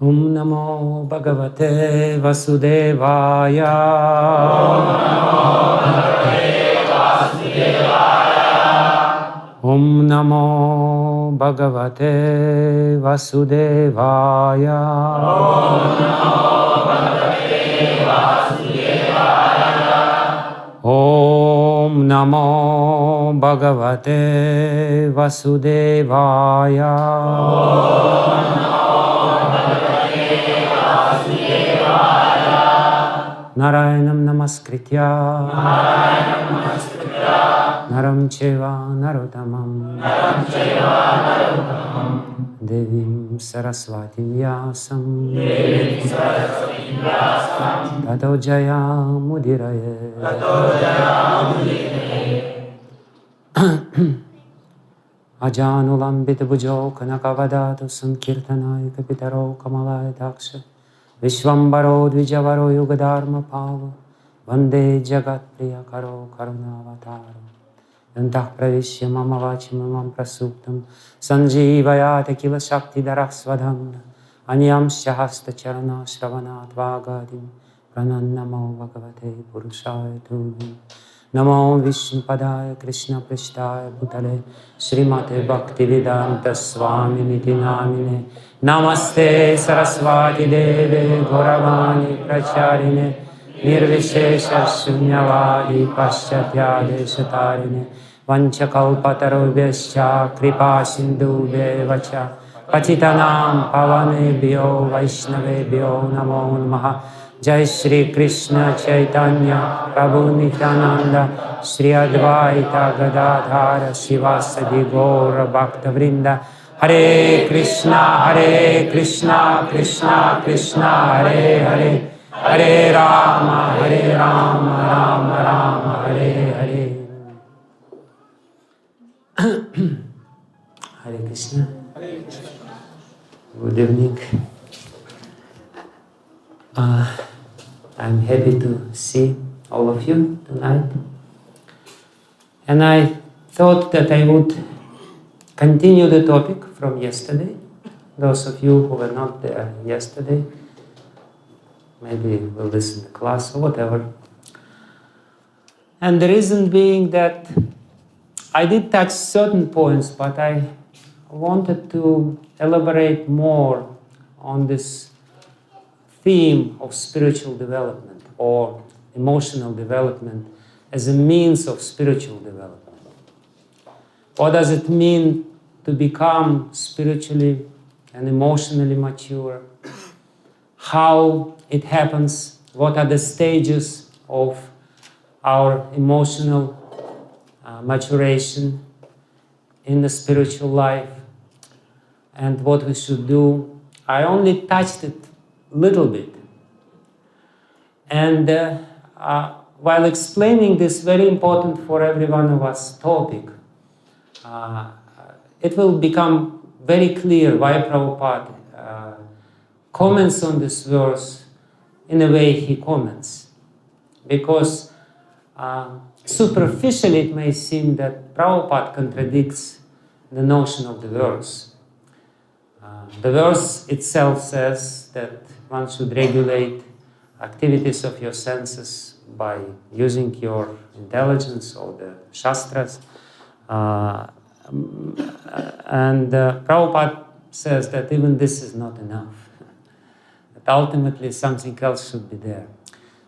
Om Namo Bhagavate Vasudevaya. Om Namo Bhagavate Vasudevaya. Om Namo Bhagavate Vasudevaya. Narayanam Namaskritya Naram Cheva Narottamam Devim Saraswati Vyasam Tato Jaya Mudiraye. Ajanulambit Bhujo Kanakavadatu Sankirtanai Kapitaro Kamalaya Daksha Vishwambaro Dvijavaro Yugadharma Pava Vande Jagat Priya Karo Karunavataro Yantah Pravishya Mama Vachimamam Prasuktam Sanjivayate Kila Shakti Darasvadhamna Anyam Shahasta Charana Shravanat Vagadim Pranannamo Bhagavate Purushaya Tumi Namo Vishnu Padaya Krishna Prishtaya Bhutale Srimate Bhakti Vedanta Swami Niti Namine Namaste Saraswati Deve Gauravani Pracharine Nirvishesha Shunyavadi Paschatya Deshatarine Vanchakalpatarubhyascha Kripa Sindhubhye Vacha Patitanam Pavanebhyo Vaishnavebhyo Namo Namaha. Jai Shri Krishna Chaitanya Prabhu Nityananda Shri Advaita Gadadhara Sivasadi Gaura Bhakta Vrinda. Hare Krishna Krishna Krishna Hare Hare Hare Rama Rama Rama Hare Hare. Hare Krishna. Good evening. I'm happy to see all of you tonight. And I thought that I would continue the topic from yesterday. Those of you who were not there yesterday, maybe will listen to class or whatever. And the reason being that I did touch certain points, but I wanted to elaborate more on this theme of spiritual development or emotional development as a means of spiritual development. What does it mean to become spiritually and emotionally mature? How it happens? What are the stages of our emotional maturation in the spiritual life? And what we should do? I only touched it little bit. And while explaining this very important for every one of us topic, it will become very clear why Prabhupada comments on this verse in the way he comments. Because superficially it may seem that Prabhupada contradicts the notion of the verse. The verse itself says that one should regulate activities of your senses by using your intelligence or the sastras. And Prabhupada says that even this is not enough. That ultimately something else should be there.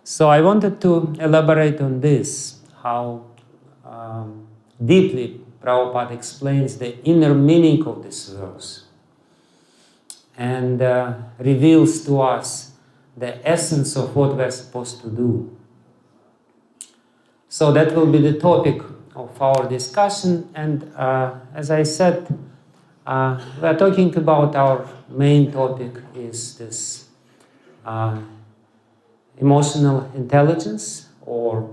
So I wanted to elaborate on this, how deeply Prabhupada explains the inner meaning of this verse and reveals to us the essence of what we're supposed to do. So that will be the topic of our discussion, and as I said, we're talking about our main topic is this emotional intelligence, or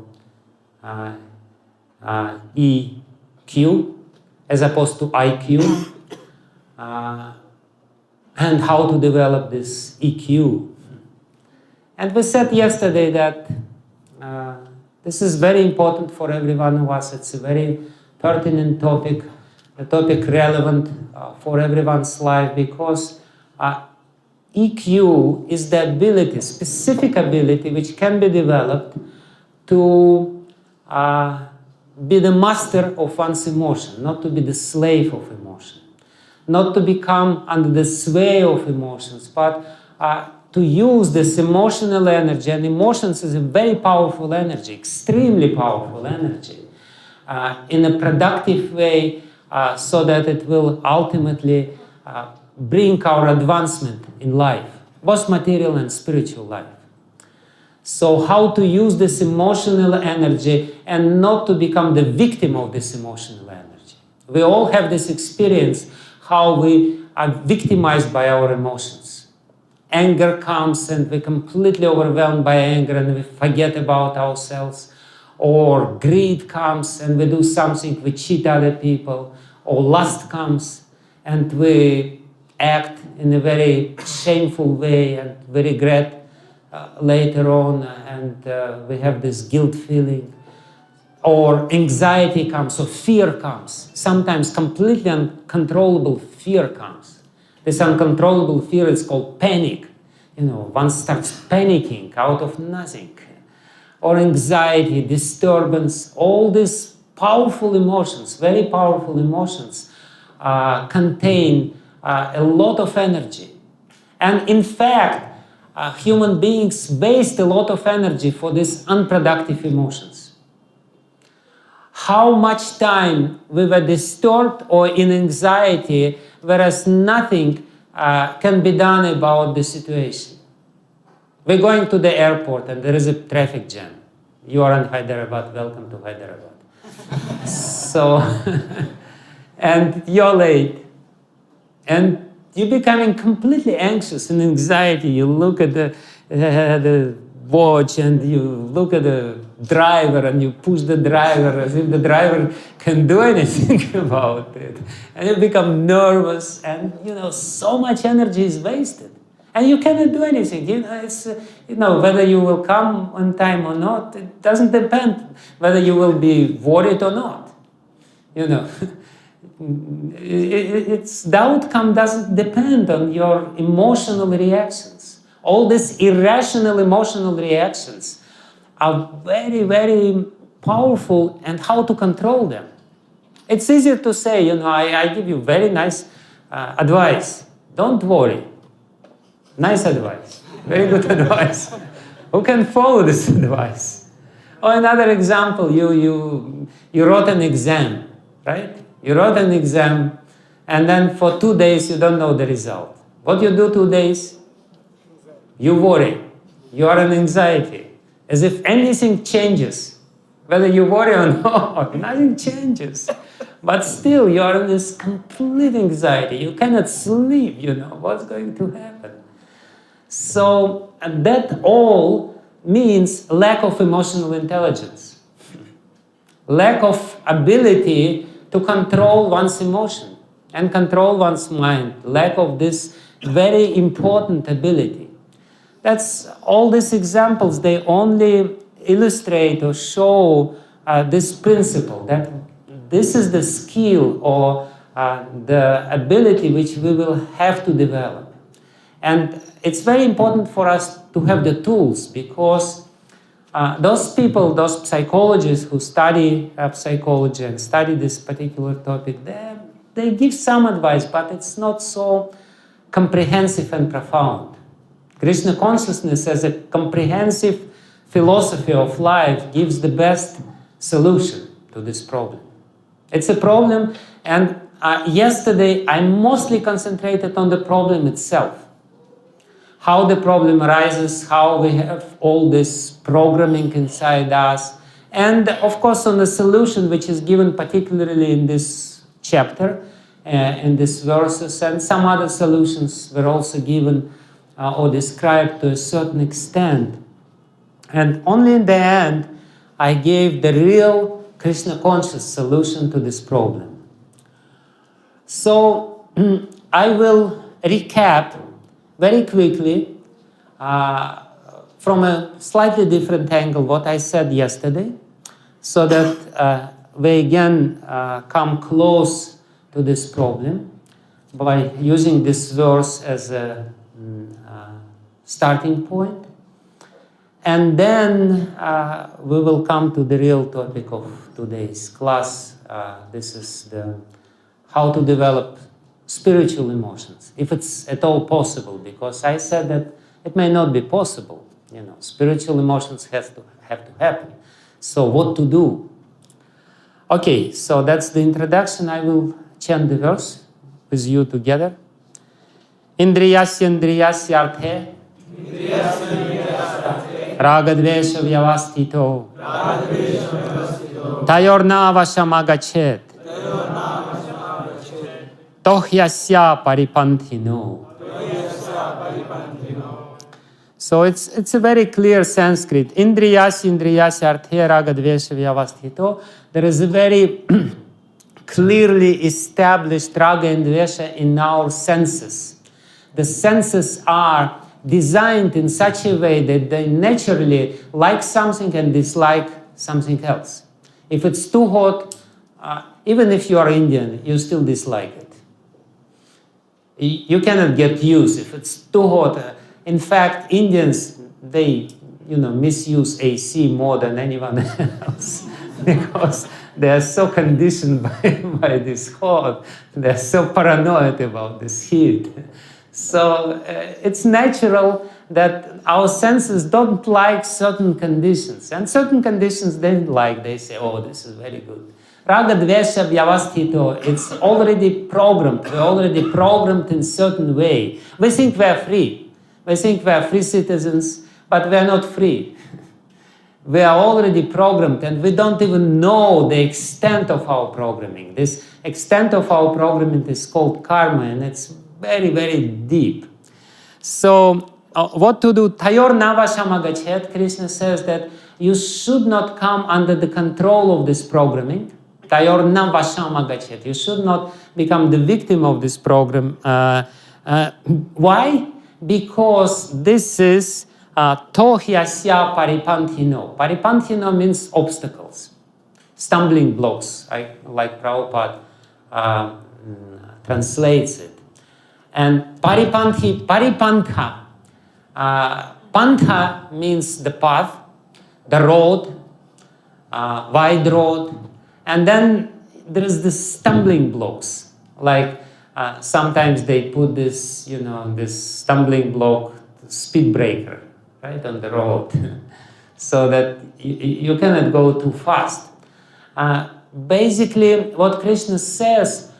EQ, as opposed to IQ, and how to develop this EQ. And we said yesterday that this is very important for every one of us. It's a very pertinent topic, a topic relevant for everyone's life, because EQ is the ability, specific ability, which can be developed to be the master of one's emotion, not to be the slave of emotion, not to become under the sway of emotions, but to use this emotional energy. And emotions is a very powerful energy, extremely powerful energy, in a productive way, so that it will ultimately bring our advancement in life, both material and spiritual life. So how to use this emotional energy and not to become the victim of this emotional energy. We all have this experience how we are victimized by our emotions. Anger comes and we're completely overwhelmed by anger and we forget about ourselves. Or greed comes and we do something, we cheat other people. Or lust comes and we act in a very shameful way and we regret later on, and we have this guilt feeling. Or anxiety comes, or fear comes. Sometimes completely uncontrollable fear comes. This uncontrollable fear is called panic. One starts panicking out of nothing. Or anxiety, disturbance, all these powerful emotions, very powerful emotions, contain a lot of energy. And in fact, human beings waste a lot of energy for these unproductive emotions. How much time we were disturbed or in anxiety, whereas nothing can be done about the situation. We're going to the airport and there is a traffic jam. You are in Hydarabad, welcome to Hyderabad. So, and you're late. And you're becoming completely anxious and anxiety. You look at the watch and you look at the driver and you push the driver as if the driver can do anything about it. And you become nervous and, so much energy is wasted. And you cannot do anything. It's, whether you will come on time or not, it doesn't depend whether you will be worried or not. The outcome doesn't depend on your emotional reactions. All these irrational emotional reactions are very, very powerful, and how to control them. It's easier to say, I give you very nice advice. Don't worry. Nice advice. Very good advice. Who can follow this advice? Or another example, you wrote an exam, right? You wrote an exam, and then for 2 days you don't know the result. What you do 2 days? You worry. You are in anxiety. As if anything changes. Whether you worry or not, nothing changes. But still, you are in this complete anxiety. You cannot sleep, what's going to happen. So, and that all means lack of emotional intelligence. Lack of ability to control one's emotion and control one's mind. Lack of this very important ability. That's all these examples, they only illustrate or show this principle, that this is the skill or the ability which we will have to develop. And it's very important for us to have the tools, because those people, those psychologists who study psychology and study this particular topic, they give some advice, but it's not so comprehensive and profound. Krishna consciousness as a comprehensive philosophy of life gives the best solution to this problem. It's a problem, and yesterday I mostly concentrated on the problem itself. How the problem arises, how we have all this programming inside us, and of course on the solution which is given particularly in this chapter, in these verses, and some other solutions were also given or described to a certain extent. And only in the end, I gave the real Krishna conscious solution to this problem. So I will recap very quickly from a slightly different angle what I said yesterday, so that we again come close to this problem by using this verse as a starting point. And then we will come to the real topic of today's class. This is how to develop spiritual emotions, if it's at all possible, because I said that it may not be possible. Spiritual emotions have to happen. So what to do? Okay, so that's the introduction. I will chant the verse with you together. Indriyasya indriyasya arthe Raga dvesa vyavastito Tayorna vashamagachet Tohyasya paripantino. So it's a very clear Sanskrit. Indriyasya indriyasya arthe raga dvesa vyavastito. There is a very clearly established raga and dvesa in our senses. The senses are designed in such a way that they naturally like something and dislike something else. If it's too hot, even if you are Indian, you still dislike it. You cannot get used if it's too hot. In fact, Indians, they misuse AC more than anyone else because they are so conditioned by this hot. They are so paranoid about this heat. So it's natural that our senses don't like certain conditions. And certain conditions they like. They say, oh, this is very good. Raga dvesha vyavastito, it's already programmed. We're already programmed in certain way. We think we are free. We think we are free citizens, but we are not free. We are already programmed, and we don't even know the extent of our programming. This extent of our programming is called karma, and it's very, very deep. So, what to do? Tayor navashamagachet, Krishna says that you should not come under the control of this programming. Tayor navashamagachet. You should not become the victim of this program. Why? Because this is tohyasya paripantino. Paripantino means obstacles, stumbling blocks, like Prabhupada translates it. And paripantha. Pantha means the path, the road, wide road. And then there is the stumbling blocks. Like sometimes they put this, this stumbling block, speed breaker, right, on the road, so that you cannot go too fast. Basically, what Krishna says,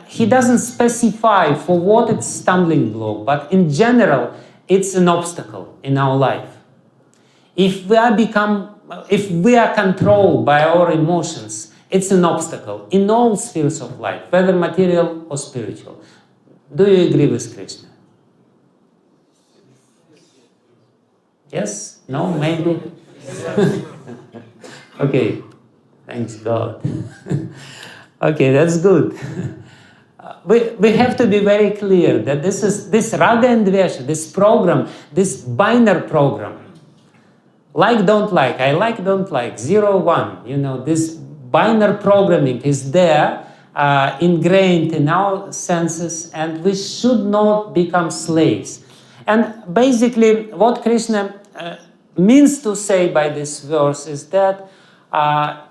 he doesn't specify for what it's stumbling block, but in general, it's an obstacle in our life. If we are controlled by our emotions, it's an obstacle in all spheres of life, whether material or spiritual. Do you agree with Krishna? Yes? No? Maybe? Okay. Thanks God. Okay, that's good. We have to be very clear that this Raga and Dvesha, this program, this binary program, like, don't like, I like, don't like, 0, 1, this binary programming is there, ingrained in our senses, and we should not become slaves. And basically what Krishna means to say by this verse is that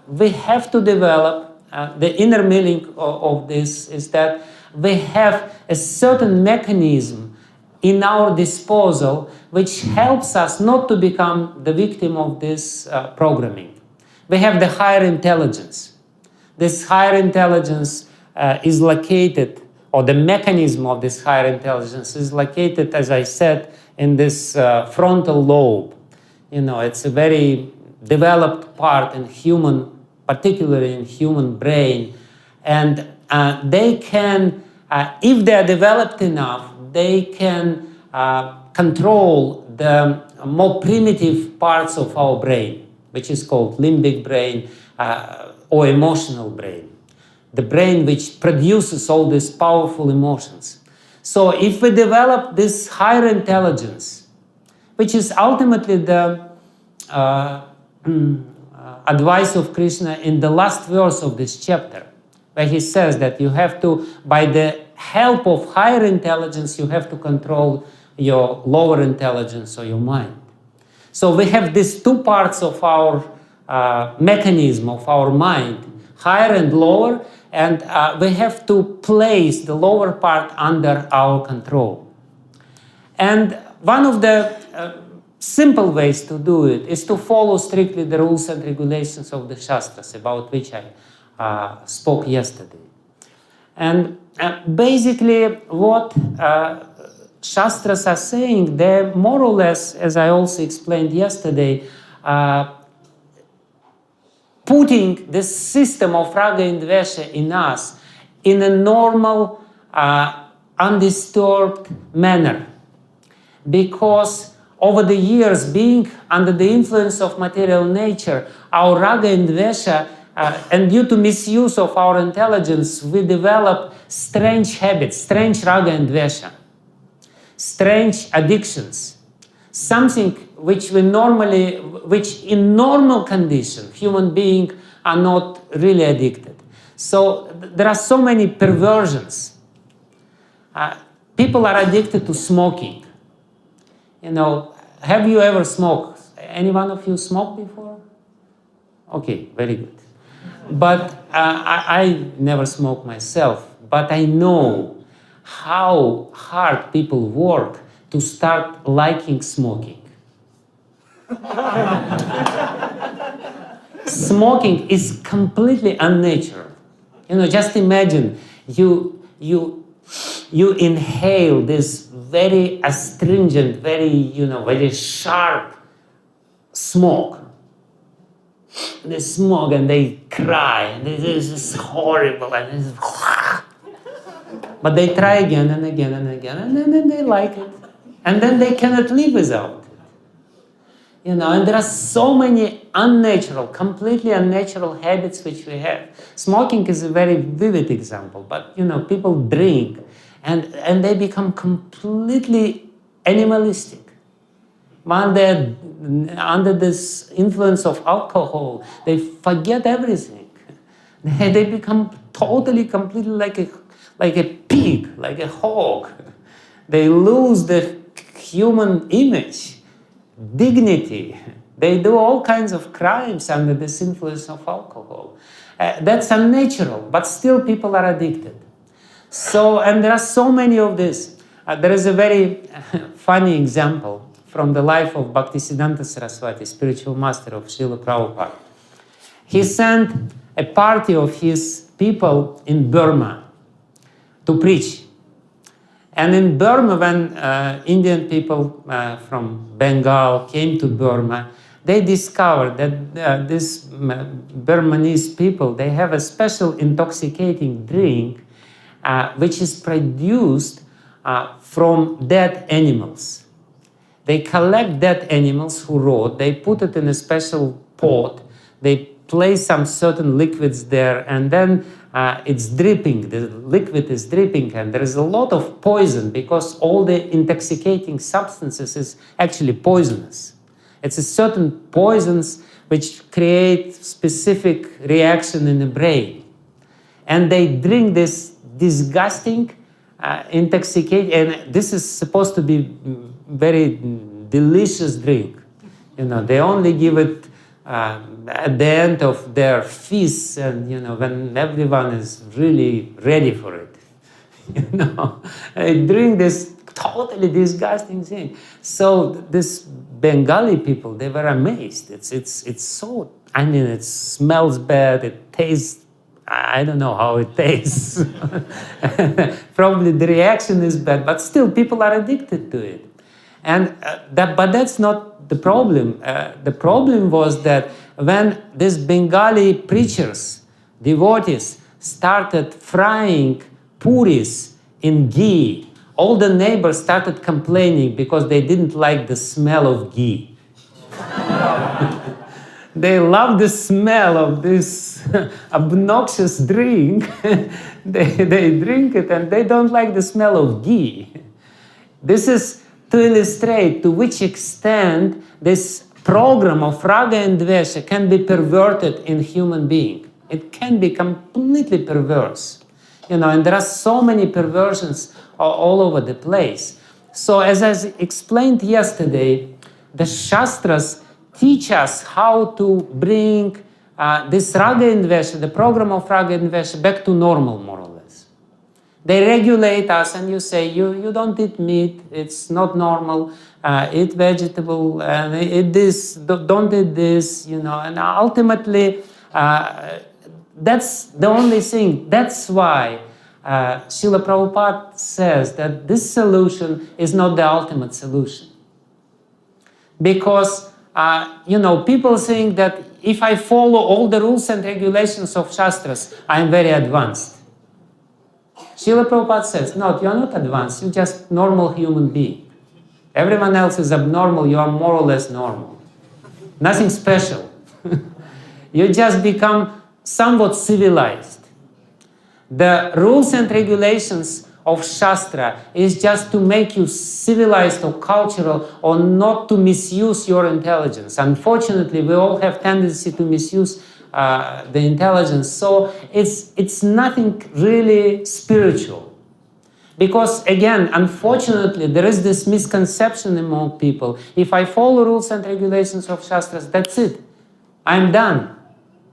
we have to develop, the inner meaning of this is that we have a certain mechanism in our disposal which helps us not to become the victim of this programming. We have the higher intelligence. This higher intelligence is located, or the mechanism of this higher intelligence is located, as I said, in this frontal lobe. It's a very developed part in human, particularly in human brain. And they can, if they are developed enough, they can control the more primitive parts of our brain, which is called limbic brain or emotional brain. The brain which produces all these powerful emotions. So if we develop this higher intelligence, which is ultimately the advice of Krishna in the last verse of this chapter, where he says that you have to, by the help of higher intelligence, you have to control your lower intelligence or your mind. So we have these two parts of our mechanism of our mind, higher and lower, and we have to place the lower part under our control. And one of the simple ways to do it is to follow strictly the rules and regulations of the Shastras, about which I spoke yesterday. And basically what Shastras are saying, they're more or less, as I also explained yesterday, putting the system of Raga and dvesa in us in a normal, undisturbed manner. Because over the years, being under the influence of material nature, our Raga and dvesa, and due to misuse of our intelligence, we develop strange habits, strange Raga and dvesa, strange addictions, something which in normal condition, human beings are not really addicted. So there are so many perversions. People are addicted to smoking. You know, have you ever smoked? Any one of you smoked before? Okay, very good. But I never smoked myself, but I know how hard people work to start liking smoking. Smoking is completely unnatural. You know, just imagine you inhale this very astringent, very sharp smoke. They smoke and they cry, and this is horrible, and this is but they try again and again and again, and then they like it. And then they cannot live without it. You know, and there are so many unnatural, completely unnatural habits which we have. Smoking is a very vivid example, but you know, people drink and they become completely animalistic. While they're under this influence of alcohol, they forget everything. They become totally, completely like a pig, like a hog. They lose the human image, dignity. They do all kinds of crimes under this influence of alcohol. That's unnatural, but still people are addicted. So, and there are so many of this. There is a very funny example from the life of Bhaktisiddhanta Saraswati, spiritual master of Srila Prabhupada. He sent a party of his people in Burma to preach. And in Burma, when Indian people from Bengal came to Burma, they discovered that these Burmese people, they have a special intoxicating drink which is produced from dead animals. They collect dead animals who rot, they put it in a special pot, they place some certain liquids there, and then it's dripping, the liquid is dripping, and there is a lot of poison because all the intoxicating substances is actually poisonous. It's a certain poisons which create specific reaction in the brain. And they drink this disgusting, intoxicating, and this is supposed to be very delicious drink. You know, they only give it at the end of their feasts, and you know, when everyone is really ready for it. You know, they drink this totally disgusting thing. So this Bengali people, they were amazed. It's so, I mean, it smells bad, it tastes, I don't know how it tastes. Probably the reaction is bad, but still people are addicted to it. And but that's not the problem. The problem was that when these Bengali preachers, devotees, started frying puris in ghee, all the neighbors started complaining because they didn't like the smell of ghee. They love the smell of this obnoxious drink. They drink it and they don't like the smell of ghee. This is to illustrate to which extent this program of Raga and dvesa can be perverted in human being. It can be completely perverse. You know, and there are so many perversions all over the place. So as I explained yesterday, the Shastras teach us how to bring this Raga and Dvesa, the program of Raga and Dvesa, back to normal, more or less. They regulate us, and you say, you don't eat meat, it's not normal, eat vegetable, and eat this, don't eat this, and ultimately, that's the only thing. That's why Srila Prabhupada says that this solution is not the ultimate solution. Because, people think that if I follow all the rules and regulations of Shastras, I'm very advanced. Srila Prabhupada says, no, you're not advanced, you're just normal human being. Everyone else is abnormal, you are more or less normal. Nothing special. You just become somewhat civilized. The rules and regulations of Shastra is just to make you civilized or cultural, or not to misuse your intelligence. Unfortunately, we all have tendency to misuse the intelligence. So it's nothing really spiritual. Because again, unfortunately, there is this misconception among people. If I follow rules and regulations of Shastras, that's it. I'm done.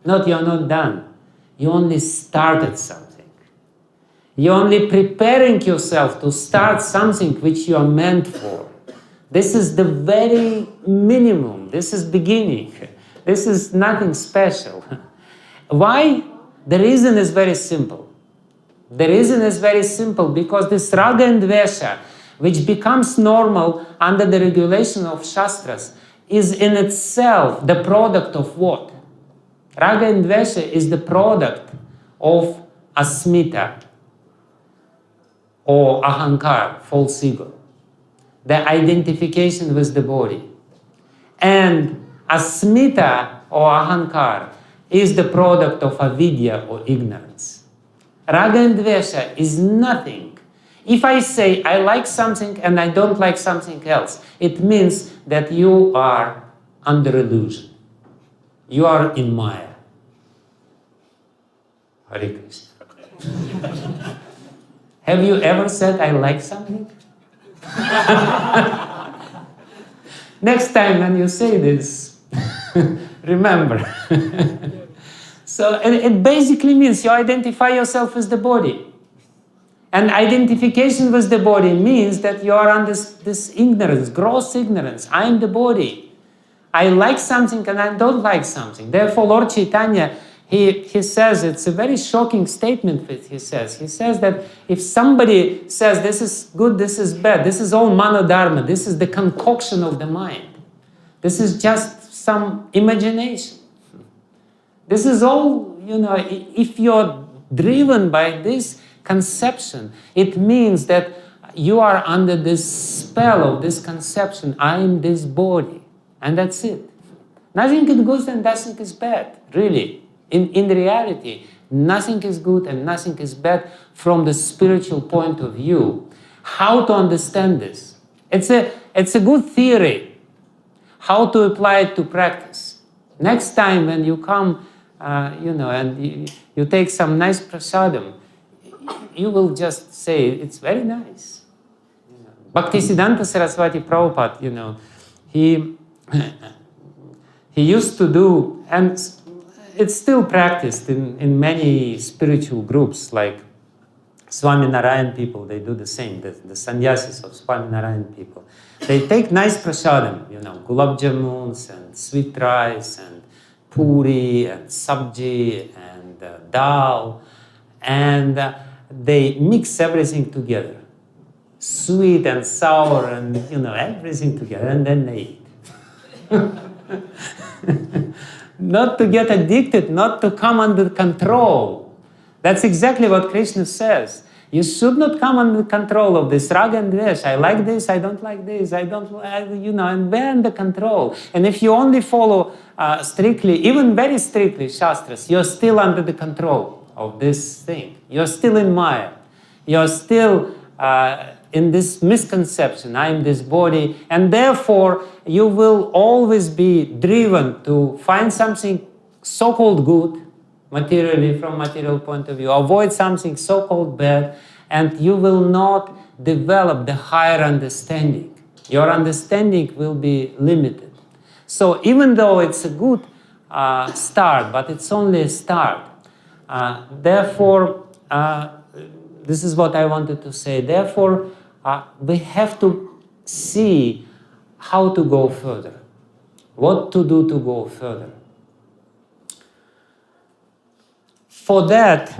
No, you're not done. You only started something. You're only preparing yourself to start something which you are meant for. This is the very minimum. This is beginning. This is nothing special. Why? The reason is very simple. The reason is very simple because this Raga and Dvesa, which becomes normal under the regulation of Shastras, is in itself the product of what? Raga and Dvesa is the product of asmita, or Ahankara, false ego, the identification with the body. And asmita or Ahankara is the product of avidya or ignorance. Raga and Dvesa is nothing. If I say I like something and I don't like something else, it means that you are under illusion. You are in Maya. Hare Krishna. Have you ever said, I like something? Next time when you say this, remember. So it basically means you identify yourself with the body. And identification with the body means that you are on this ignorance, gross ignorance. I am the body. I like something and I don't like something. Therefore, Lord Chaitanya, he says, it's a very shocking statement that he says. He says that if somebody says this is good, this is bad, this is all manodharma, this is the concoction of the mind. This is just some imagination. This is all, if you're driven by this conception, it means that you are under this spell of this conception, I am this body, and that's it. Nothing is good and nothing is bad, really. In reality, nothing is good and nothing is bad from the spiritual point of view. How to understand this? It's a good theory. How to apply it to practice? Next time when you come, and you take some nice prasadam, you will just say, it's very nice. Bhaktisiddhanta Saraswati Prabhupada, he used to do, and it's still practiced in many spiritual groups, like Swaminarayan people, they do the same, the sannyasis of Swaminarayan people. They take nice prasadam, gulab jamuns and sweet rice and puri and sabji and dal, and they mix everything together. Sweet and sour and, everything together, and then they eat. Not to get addicted, not to come under control. That's exactly what Krishna says. You should not come under control of this Raga and Dvesa. I like this, I don't like this, and we're under control. And if you only follow strictly, even very strictly, Shastras, you're still under the control of this thing. You're still in Maya. You're still in this misconception, I am this body, and therefore you will always be driven to find something so-called good, materially, from material point of view, avoid something so-called bad, and you will not develop the higher understanding. Your understanding will be limited. So even though it's a good start, but it's only a start. Therefore, this is what I wanted to say. Therefore, we have to see how to go further, what to do to go further. For that,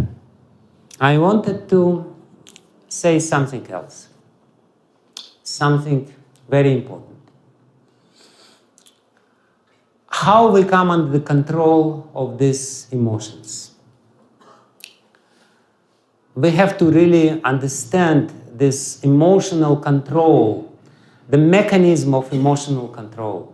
I wanted to say something else, something very important. How we come under the control of these emotions. We have to really understand this emotional control, the mechanism of emotional control.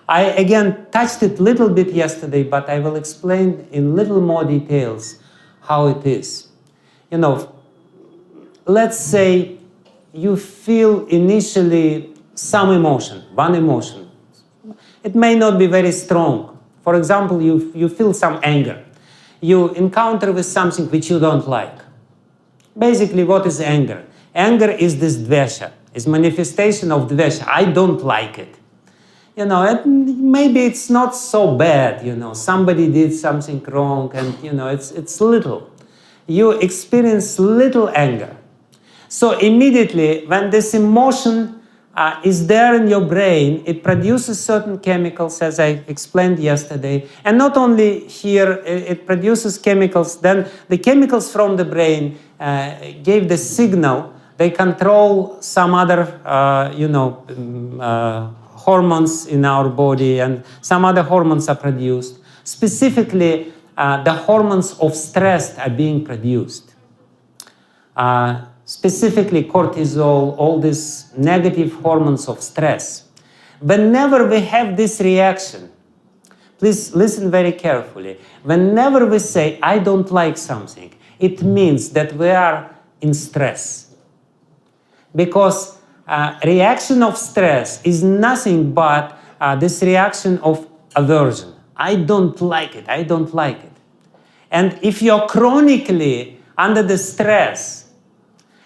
I again touched it a little bit yesterday, but I will explain in little more details how it is. You know, let's say you feel initially some emotion, one emotion. It may not be very strong. For example, you feel some anger. You encounter with something which you don't like. Basically, what is anger? Anger is this dvesa, is manifestation of dvesa. I don't like it. You know, maybe it's not so bad, you know, somebody did something wrong and, you know, it's little. You experience little anger. So immediately, when this emotion is there in your brain, it produces certain chemicals, as I explained yesterday. And not only here, it produces chemicals, then the chemicals from the brain gave the signal. They control some other, hormones in our body, and some other hormones are produced. Specifically, the hormones of stress are being produced. Specifically cortisol, all these negative hormones of stress. Whenever we have this reaction, please listen very carefully. Whenever we say, I don't like something, it means that we are in stress. Because reaction of stress is nothing but this reaction of aversion. I don't like it, I don't like it. And if you're chronically under the stress,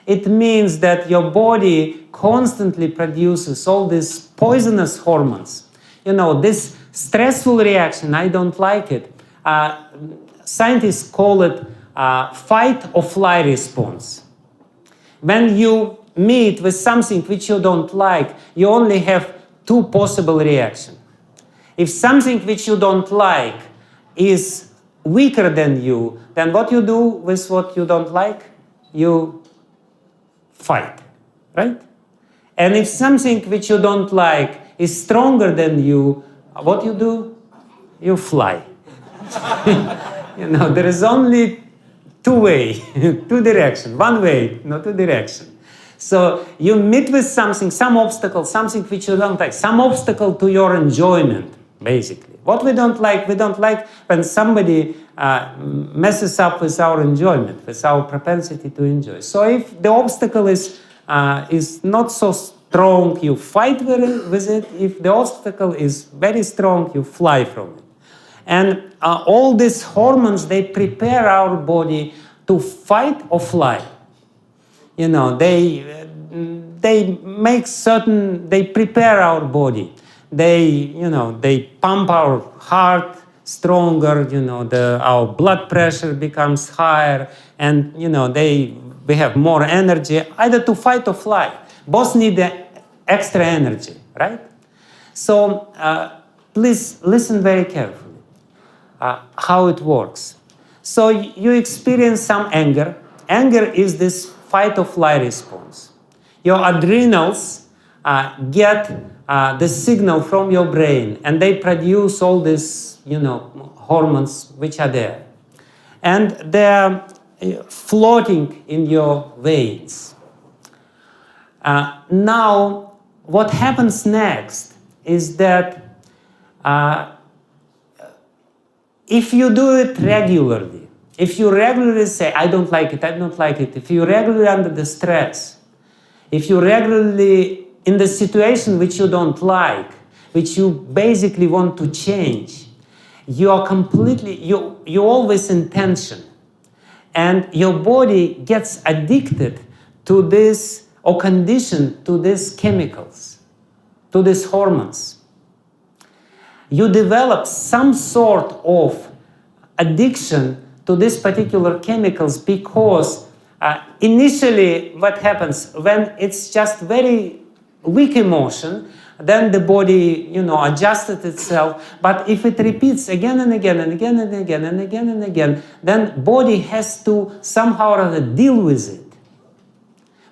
it means that your body constantly produces all these poisonous hormones. You know, this stressful reaction, I don't like it. Scientists call it fight or fly response. When you meet with something which you don't like, you only have two possible reactions. If something which you don't like is weaker than you, then what you do with what you don't like? You fight, right? And if something which you don't like is stronger than you, what you do? You fly. You know, there is only two ways, two directions, one way, not two directions. So you meet with something, some obstacle, something which you don't like, some obstacle to your enjoyment, basically. What we don't like when somebody messes up with our enjoyment, with our propensity to enjoy. So if the obstacle is not so strong, you fight with it. If the obstacle is very strong, you fly from it. And all these hormones, they prepare our body to fight or fly. You know, they prepare our body. They pump our heart stronger, our blood pressure becomes higher, and, we have more energy, either to fight or fly. Both need the extra energy, right? So please listen very carefully how it works. So you experience some anger. Anger is this fight or fly response. Your adrenals get the signal from your brain, and they produce all these, hormones which are there. And they're floating in your veins. Now, what happens next is that if you do it regularly, if you regularly say, I don't like it, I don't like it, if you're regularly under the stress, if you're regularly in the situation which you don't like, which you basically want to change, you are completely, you're always in tension. and your body gets addicted to this or conditioned to these chemicals, to these hormones. You develop some sort of addiction to these particular chemicals because initially what happens when it's just very weak emotion, then the body, adjusted itself. But if it repeats again and again and again and again and again and again, then body has to somehow or other deal with it.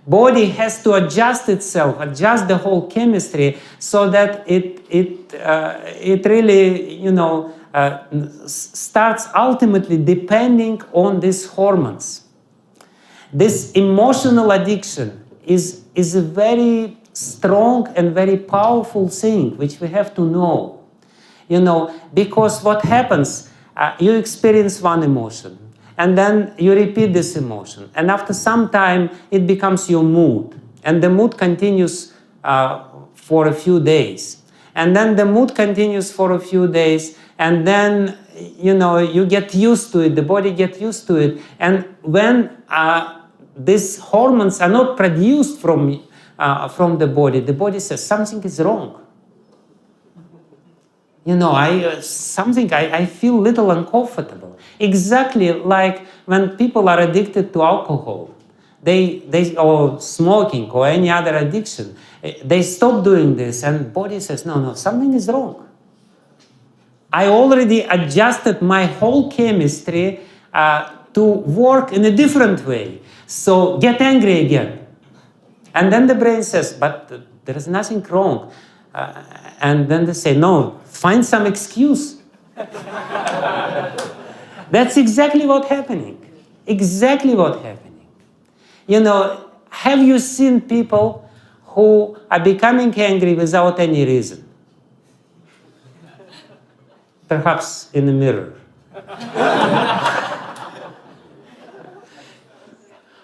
Body has to adjust itself, adjust the whole chemistry so that it really, starts ultimately depending on these hormones. This emotional addiction is a very strong and very powerful thing which we have to know. Because what happens, you experience one emotion, and then you repeat this emotion. And after some time, it becomes your mood. And the mood continues for a few days. And then the mood continues for a few days. And then, you get used to it. The body gets used to it. And when these hormones are not produced from the body says something is wrong. I feel a little uncomfortable. Exactly like when people are addicted to alcohol, or smoking or any other addiction, they stop doing this and body says, no, something is wrong. I already adjusted my whole chemistry to work in a different way. So get angry again. And then the brain says, but there is nothing wrong. And then they say, no, find some excuse. That's exactly what's happening. Exactly what's happening. Have you seen people who are becoming angry without any reason? Perhaps in the mirror.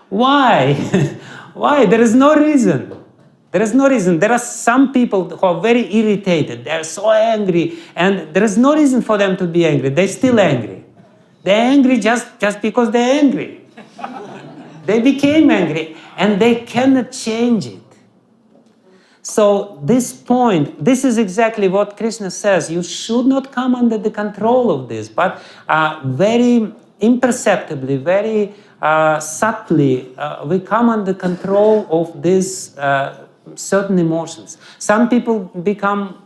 Why? Why? There is no reason. There is no reason. There are some people who are very irritated. They are so angry, and there is no reason for them to be angry. They're still angry. They're angry just because they're angry. They became angry, and they cannot change it. So this is exactly what Krishna says. You should not come under the control of this, but very imperceptibly, very subtly, we come under control of these certain emotions. Some people become,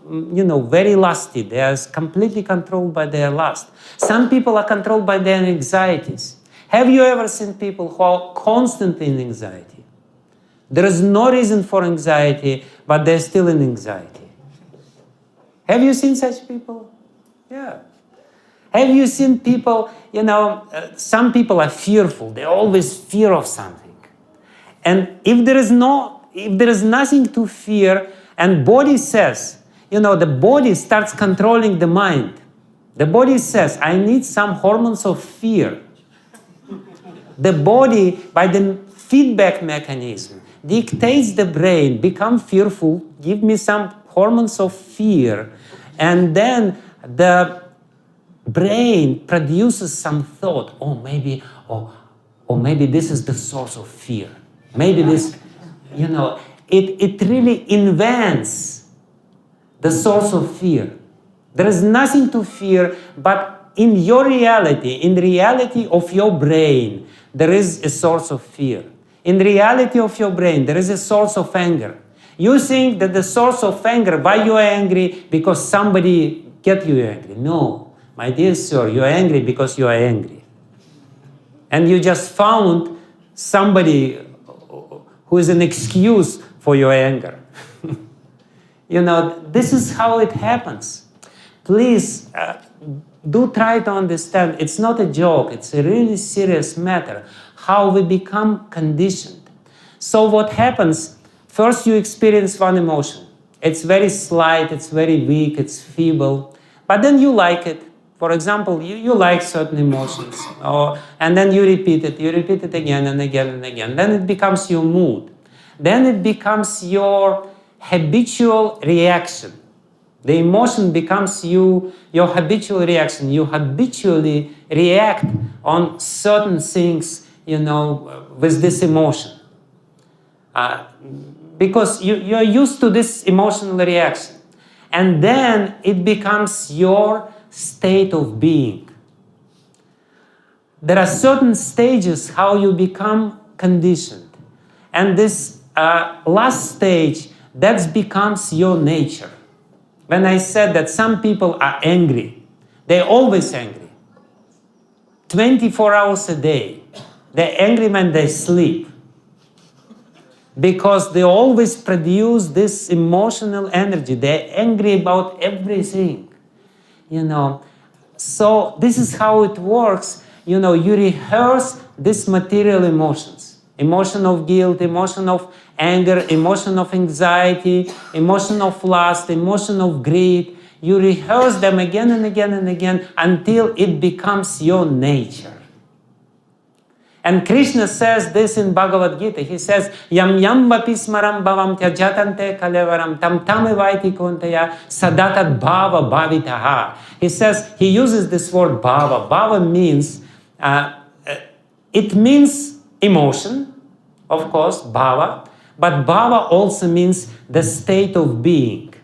very lusty. They are completely controlled by their lust. Some people are controlled by their anxieties. Have you ever seen people who are constantly in anxiety? There is no reason for anxiety, but they're still in anxiety. Have you seen such people? Yeah. Have you seen people, some people are fearful. They always fear of something. And if there is nothing to fear, and body says, the body starts controlling the mind. The body says, I need some hormones of fear. The body, by the feedback mechanism, dictates the brain, become fearful, give me some hormones of fear, and then the brain produces some thought, maybe this is the source of fear. Maybe this, it really invents the source of fear. There is nothing to fear, but in your reality, in the reality of your brain, there is a source of fear. In the reality of your brain, there is a source of anger. You think that the source of anger, why you are angry? Because somebody get you angry. No, my dear sir, you are angry because you are angry. And you just found somebody who is an excuse for your anger. This is how it happens. Please, do try to understand. It's not a joke. It's a really serious matter. How we become conditioned. So what happens, first you experience one emotion. It's very slight, it's very weak, it's feeble, but then you like it. For example, you like certain emotions, and then you repeat it again and again and again. Then it becomes your mood. Then it becomes your habitual reaction. The emotion becomes your habitual reaction. You habitually react on certain things, with this emotion. Because you're used to this emotional reaction. And then it becomes your state of being. There are certain stages how you become conditioned. And this last stage, that becomes your nature. When I said that some people are angry, they're always angry. 24 hours a day. They're angry when they sleep. Because they always produce this emotional energy. They're angry about everything. So this is how it works. You rehearse these material emotions. Emotion of guilt, emotion of anger, emotion of anxiety, emotion of lust, emotion of greed. You rehearse them again and again and again until it becomes your nature. And Krishna says this in Bhagavad Gita. He says, Yam yam vapi smaram bhavam tyajatante kalevaram tam tam evaiti kuntaya sadatat bhava bhavitaha. He says, he uses this word bhava. Bhava means, it means emotion, of course, bhava. But bhava also means the state of being.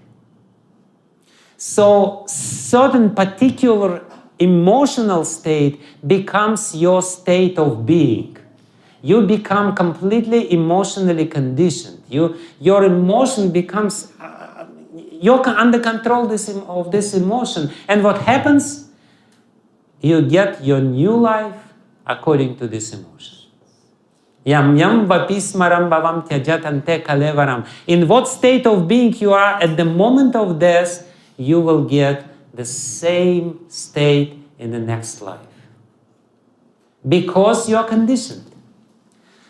So certain particular emotional state becomes your state of being. You become completely emotionally conditioned. Your emotion becomes, you're under control of this emotion. And what happens? You get your new life according to this emotion. Yam yam vapismaram bhavam tyajatante kalevaram. In what state of being you are at the moment of death, you will get the same state in the next life. Because you are conditioned.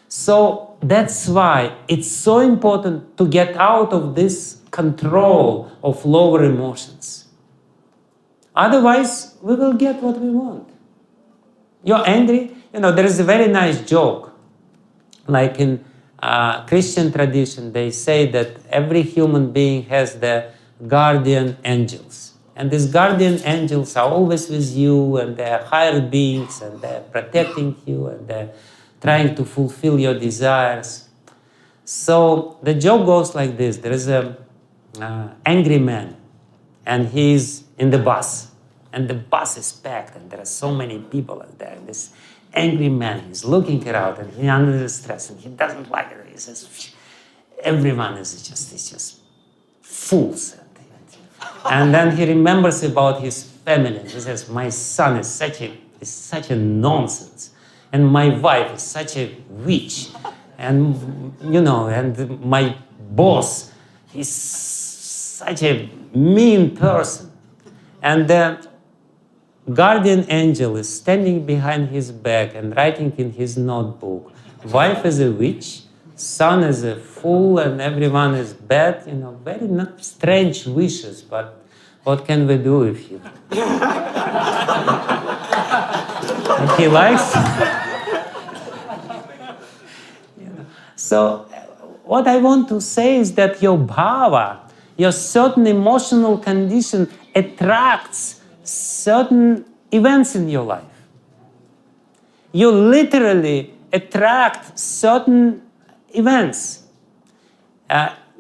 So that's why it's so important to get out of this control of lower emotions. Otherwise, we will get what we want. You're angry. There is a very nice joke. Like in Christian tradition, they say that every human being has the guardian angels. And these guardian angels are always with you, and they're higher beings, and they're protecting you, and they're trying to fulfill your desires. So the joke goes like this. There is an angry man, and he's in the bus. And the bus is packed, and there are so many people out there. This angry man, he's looking around, and he's under the stress, and he doesn't like it. He says, everyone is just fools. And then he remembers about his family. He says, my son is such a nonsense. And my wife is such a witch. And, and my boss is such a mean person. And the guardian angel is standing behind his back and writing in his notebook, wife is a witch, son is a fool, and everyone is bad. Very strange wishes, but what can we do if he likes? So what I want to say is that your bhava, your certain emotional condition attracts certain events in your life. You literally attract certain events.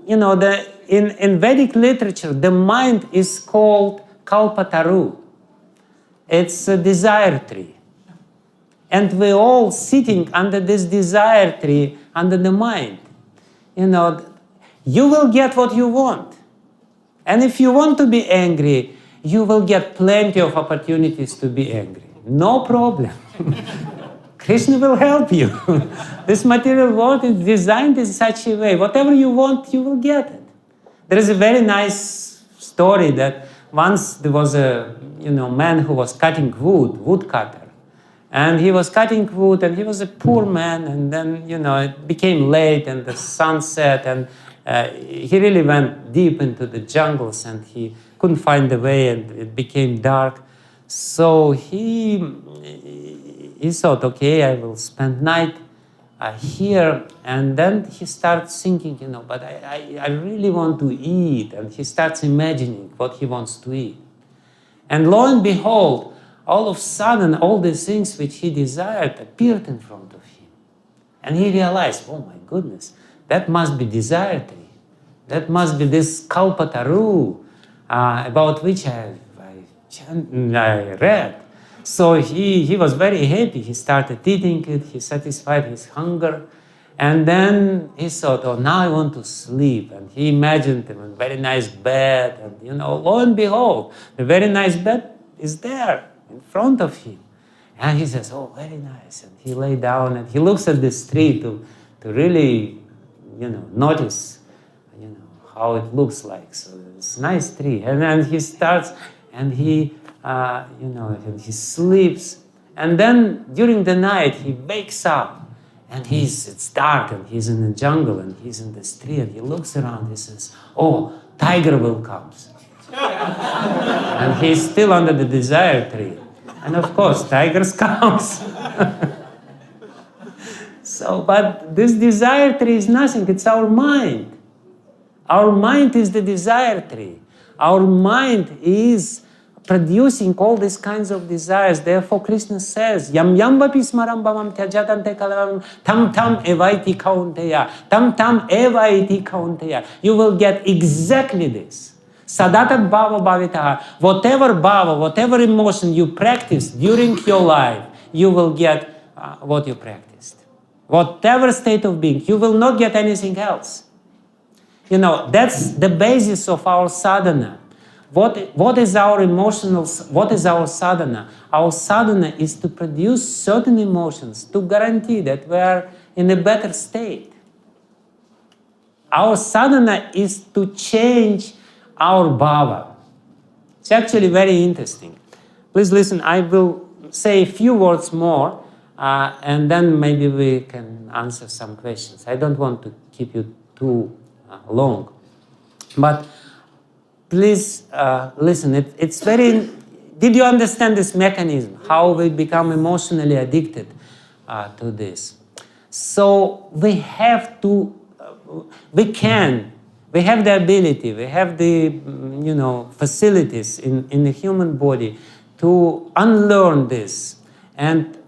In Vedic literature, the mind is called Kalpataru. It's a desire tree. And we're all sitting under this desire tree, under the mind. You will get what you want. And if you want to be angry, you will get plenty of opportunities to be angry. No problem. Krishna will help you. This material world is designed in such a way. Whatever you want, you will get it. There is a very nice story that once there was a man who was cutting woodcutter. And he was cutting wood, and he was a poor man. And then, it became late, and the sun set, and he really went deep into the jungles, and he couldn't find the way, and it became dark. So he thought, okay, I will spend night here, and then he starts thinking, but I really want to eat, and he starts imagining what he wants to eat. And lo and behold, all of a sudden, all these things which he desired appeared in front of him. And he realized, oh my goodness, that must be desire tree. That must be this Kalpataru about which I read. So he was very happy. He started eating it. He satisfied his hunger. And then he thought, oh, now I want to sleep. And he imagined a very nice bed. And, lo and behold, the very nice bed is there in front of him. And he says, oh, very nice. And he lay down and he looks at this tree to really, notice, how it looks like. So it's a nice tree. And then he starts and he, and he sleeps. And then during the night, he wakes up and it's dark and he's in the jungle and he's in this tree and he looks around. He says, oh, tiger will come. And he's still under the desire tree. And of course, tigers comes. But this desire tree is nothing. It's our mind. Our mind is the desire tree. Our mind is producing all these kinds of desires. Therefore, Krishna says, Yam yam vapi smaram bhavam tyajatante kalavam tam tam evaiti kaunteya. Tam tam evaiti kaunteya. You will get exactly this. Sadatat bhava bhavitaha. Whatever bhava, whatever emotion you practice during your life, you will get what you practiced. Whatever state of being, you will not get anything else. That's the basis of our sadhana. What is our emotional, what is our sadhana? Our sadhana is to produce certain emotions to guarantee that we are in a better state. Our sadhana is to change our bhava. It's actually very interesting. Please listen, I will say a few words more, and then maybe we can answer some questions. I don't want to keep you too long. But please listen, it's very... Did you understand this mechanism, how we become emotionally addicted to this? So we have to, we have the ability, we have the, facilities in the human body to unlearn this and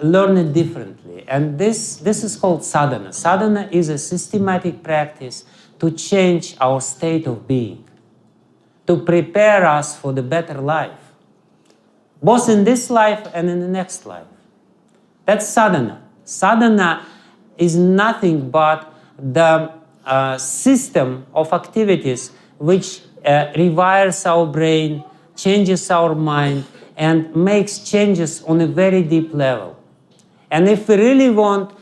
learn it differently. And this is called sadhana. Sadhana is a systematic practice to change our state of being, to prepare us for the better life, both in this life and in the next life. That's sadhana. Sadhana is nothing but the system of activities which rewires our brain, changes our mind, and makes changes on a very deep level. And if we really want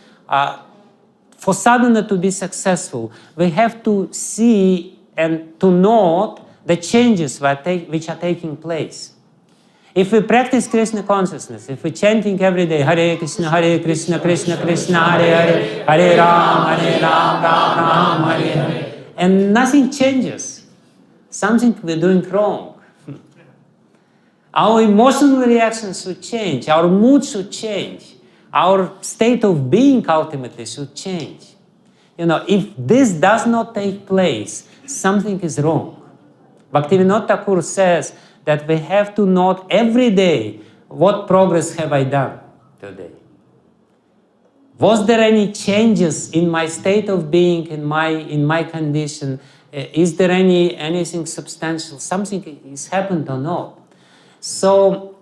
for sadhana to be successful, we have to see and to note the changes which are taking place. If we practice Krishna consciousness, if we're chanting every day, Hare Krishna, Krishna Krishna, Hare Hare, Hare Ram, Ram Ram, Hare Hare, and nothing changes, something we're doing wrong. Our emotional reactions should change, our mood should change, our state of being ultimately should change. If this does not take place, something is wrong. Bhaktivinoda Thakur says that we have to note every day, what progress have I done today? Was there any changes in my state of being, in my condition? Is there anything substantial? Something is happened or not? So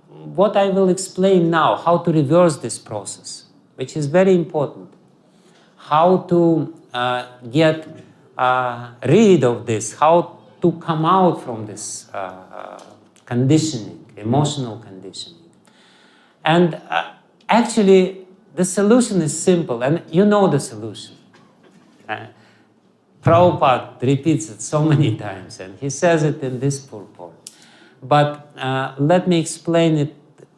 what I will explain now, how to reverse this process, which is very important. How to get rid of this, how to come out from this conditioning, emotional conditioning. And actually, the solution is simple, and you know the solution. Prabhupada repeats it so many times, and he says it in this purport. But let me explain it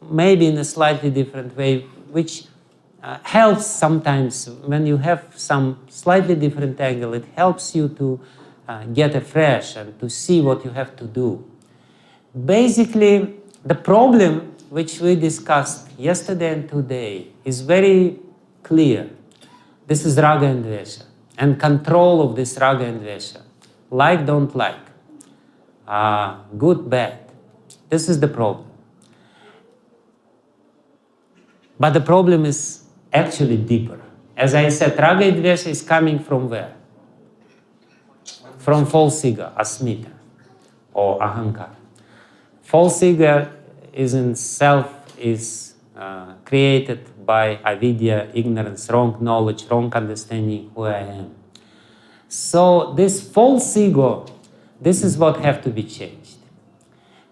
maybe in a slightly different way, which helps sometimes when you have some slightly different angle. It helps you to get afresh and to see what you have to do. Basically, the problem which we discussed yesterday and today is very clear. This is Raga and dvesa. And control of this Raga and dvesa. Like, don't like. Good, bad. This is the problem. But the problem is actually deeper. As I said, Raga and dvesa is coming from where? From false ego, asmita, or ahankara. False ego is in self, is created by avidya, ignorance, wrong knowledge, wrong understanding who I am. So this false ego, this is what have to be changed.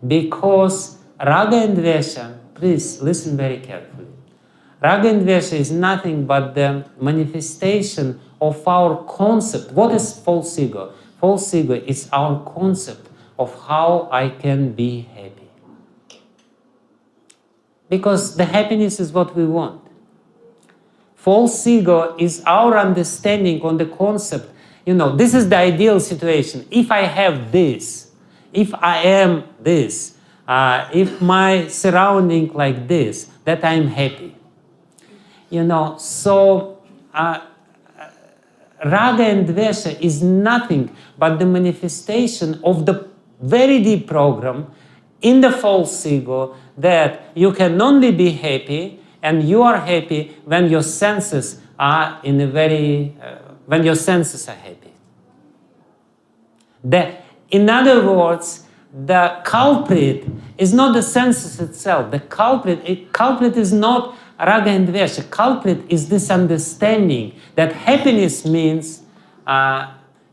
Because Raga and dvesa, please listen very carefully. Raga and dvesa is nothing but the manifestation of our concept. What is false ego? False ego is our concept of how I can be happy. Because the happiness is what we want. False ego is our understanding on the concept. This is the ideal situation. If I have this, if I am this, if my surrounding like this, that I'm happy. So Raga and dvesa is nothing but the manifestation of the very deep program in the false ego that you can only be happy, and you are happy when your senses are when your senses are happy. In other words, the culprit is not the senses itself. The culprit is not Raga and dvesa. Culprit is this understanding that happiness means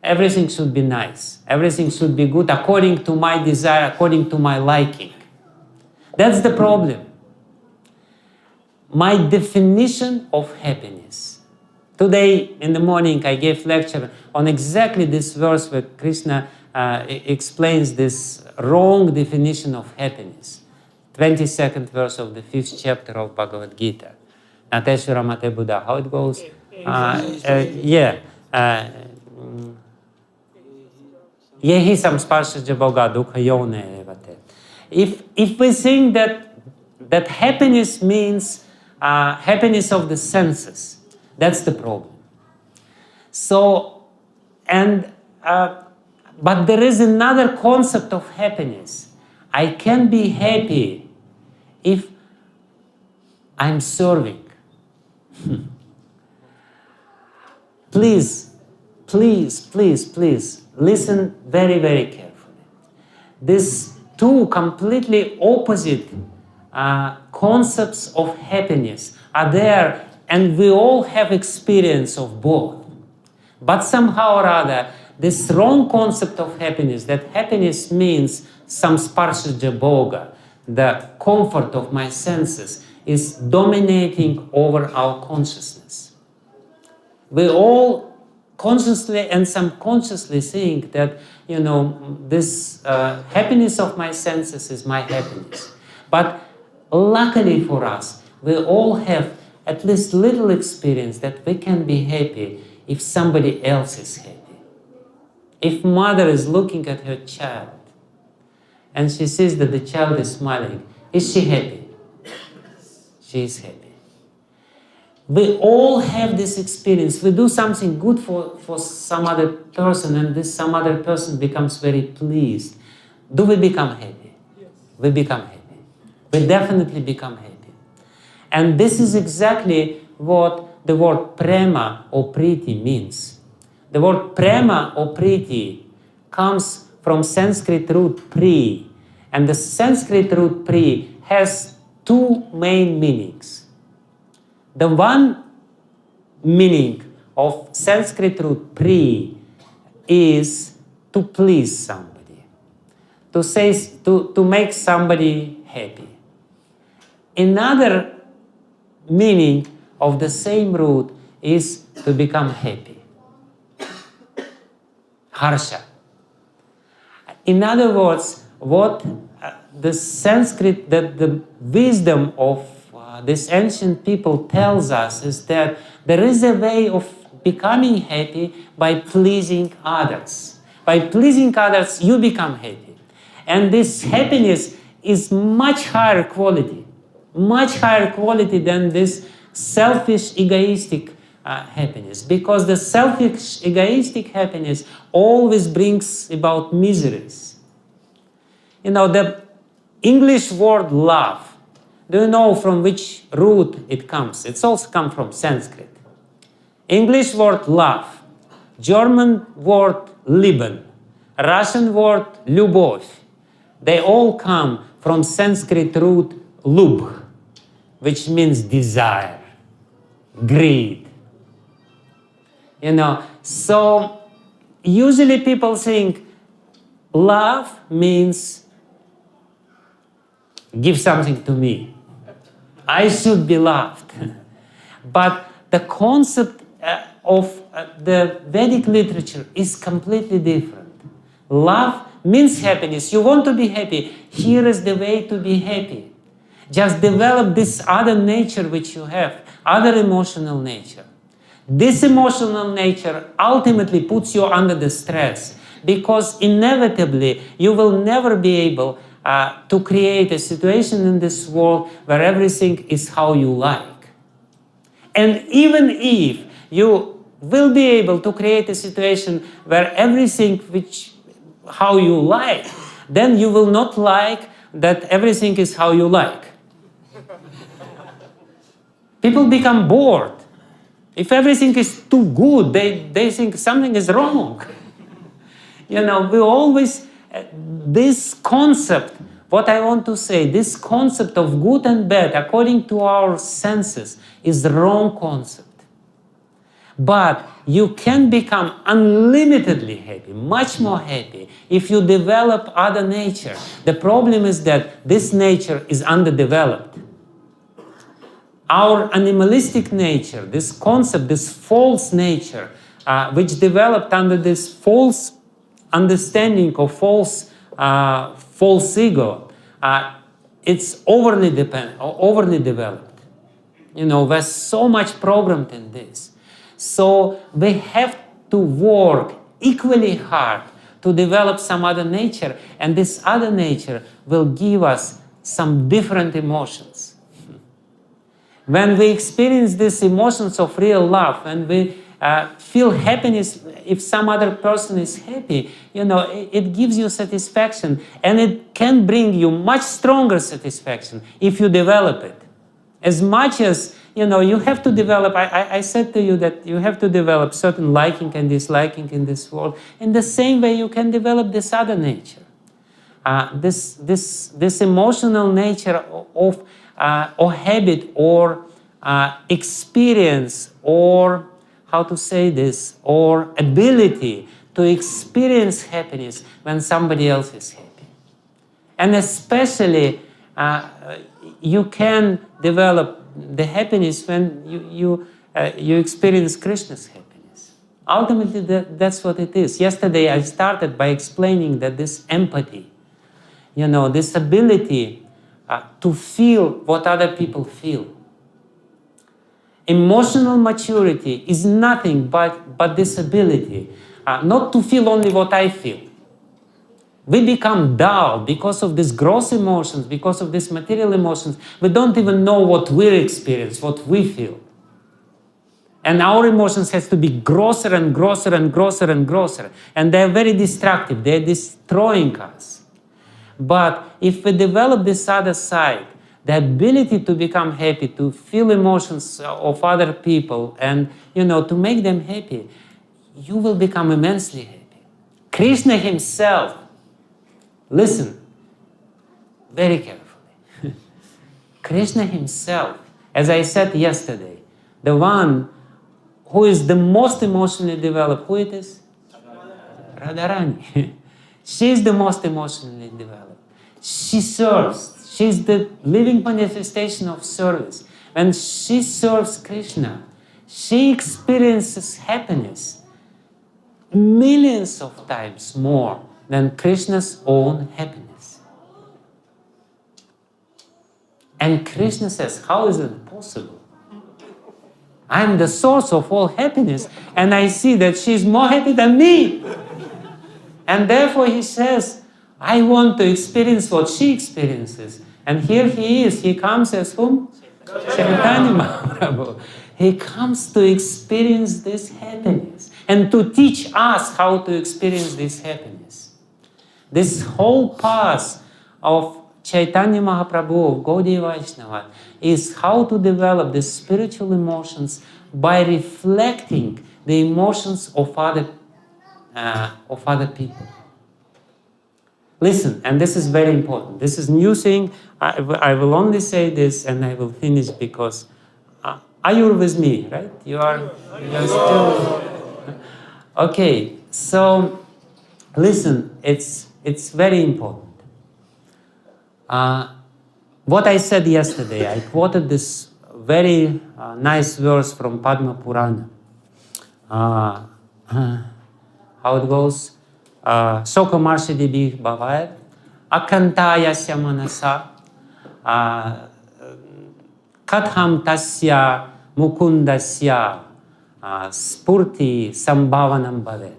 everything should be nice. Everything should be good according to my desire, according to my liking. That's the problem. My definition of happiness. Today in the morning I gave lecture on exactly this verse where Krishna explains this wrong definition of happiness. 22nd verse of the 5th chapter of Bhagavad Gita. Nateshwara Mate Buddha. How it goes? Yehi samsparshaja Boga dukha yone evate. If we think that happiness means happiness of the senses, that's the problem. So, but there is another concept of happiness. I can be happy if I'm serving. Please, listen very, very carefully. These two completely opposite concepts of happiness are there, and we all have experience of both. But somehow or other, this wrong concept of happiness, that happiness means samsparshaja bhoga, the comfort of my senses, is dominating over our consciousness. We all consciously and subconsciously think that, this happiness of my senses is my happiness. But luckily for us, we all have at least little experience that we can be happy if somebody else is happy. If mother is looking at her child and she sees that the child is smiling, is she happy? She is happy. We all have this experience. We do something good for some other person, and this some other person becomes very pleased. Do we become happy? Yes. We become happy. We definitely become happy. And this is exactly what the word prema or priti means. The word prema or priti comes from Sanskrit root pri, and the Sanskrit root pri has two main meanings. The one meaning of Sanskrit root pri is to please somebody, to make somebody happy. Another meaning of the same root is to become happy. Harsha. In other words, what the Sanskrit, that the wisdom of this ancient people tells us is that there is a way of becoming happy by pleasing others. By pleasing others, you become happy. And this happiness is much higher quality than this selfish, egoistic happiness, because the selfish, egoistic happiness always brings about miseries. You know, the English word love, do you know from which root it comes? It's also come from Sanskrit. English word love, German word Lieben, Russian word любовь. They all come from Sanskrit root lub, which means desire, greed. You know, so usually people think love means give something to me. I should be loved. But the concept of the Vedic literature is completely different. Love means happiness. You want to be happy. Here is the way to be happy. Just develop this other nature which you have, other emotional nature. This emotional nature ultimately puts you under the stress, because inevitably you will never be able to create a situation in this world where everything is how you like. And even if you will be able to create a situation where everything how you like, then you will not like that everything is how you like. People become bored. If everything is too good, they think something is wrong. You know, we always, this concept, what I want to say, this concept of good and bad according to our senses is the wrong concept. But you can become unlimitedly happy, much more happy, if you develop other nature. The problem is that this nature is underdeveloped. Our animalistic nature, this concept, this false nature, which developed under this false understanding of false ego, it's overly developed. You know, there's so much programmed in this. So we have to work equally hard to develop some other nature, and this other nature will give us some different emotions. When we experience these emotions of real love, when we feel happiness if some other person is happy, you know, it gives you satisfaction, and it can bring you much stronger satisfaction if you develop it. As much as, you know, you have to develop, I said to you that you have to develop certain liking and disliking in this world. In the same way, you can develop this other nature. This emotional nature of or habit or experience, or how to say this, or ability to experience happiness when somebody else is happy. And especially you can develop the happiness when you experience Krishna's happiness. Ultimately, that's what it is. Yesterday I started by explaining that this empathy, you know, this ability to feel what other people feel. Emotional maturity is nothing but this ability not to feel only what I feel. We become dull because of these gross emotions, because of these material emotions. We don't even know what we experience, what we feel. And our emotions has to be grosser and grosser and grosser and grosser. And they're very destructive. They're destroying us. But if we develop this other side, the ability to become happy, to feel emotions of other people, and, you know, to make them happy, you will become immensely happy. Krishna himself, listen very carefully. Krishna himself, as I said yesterday, the one who is the most emotionally developed, who it is? Radharani. She is the most emotionally developed. She serves. She's the living manifestation of service. When she serves Krishna, she experiences happiness millions of times more than Krishna's own happiness. And Krishna says, how is it possible? I'm the source of all happiness, and I see that she's more happy than me. And therefore he says, I want to experience what she experiences. And here he is. He comes as whom? Chaitanya Mahaprabhu. He comes to experience this happiness and to teach us how to experience this happiness. This whole path of Chaitanya Mahaprabhu, of Gaudiya Vaishnava, is how to develop the spiritual emotions by reflecting the emotions of other people. Listen, and this is very important. This is new thing. I will only say this and I will finish because are you with me, right? You are still... Okay, so listen, it's very important. What I said yesterday, I quoted this very nice verse from Padma Purana. How it goes? Soka marshadi bih bhavayat, akantaya syamanasa, katham tasya mukundasya, spurti sambhavanam bhavet.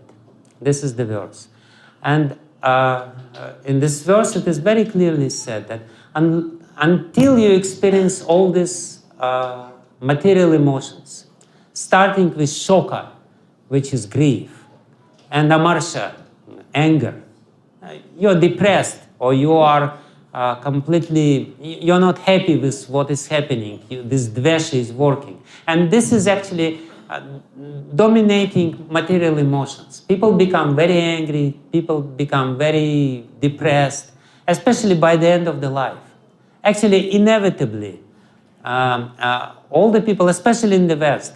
This is the verse. And in this verse, it is very clearly said that until you experience all these material emotions, starting with shoka, which is grief, and amarsha, anger, you're depressed or you are you're not happy with what is happening. This dvesa is working. And this is actually dominating material emotions. People become very angry, people become very depressed, especially by the end of the life. Actually, inevitably, all the people, especially in the West,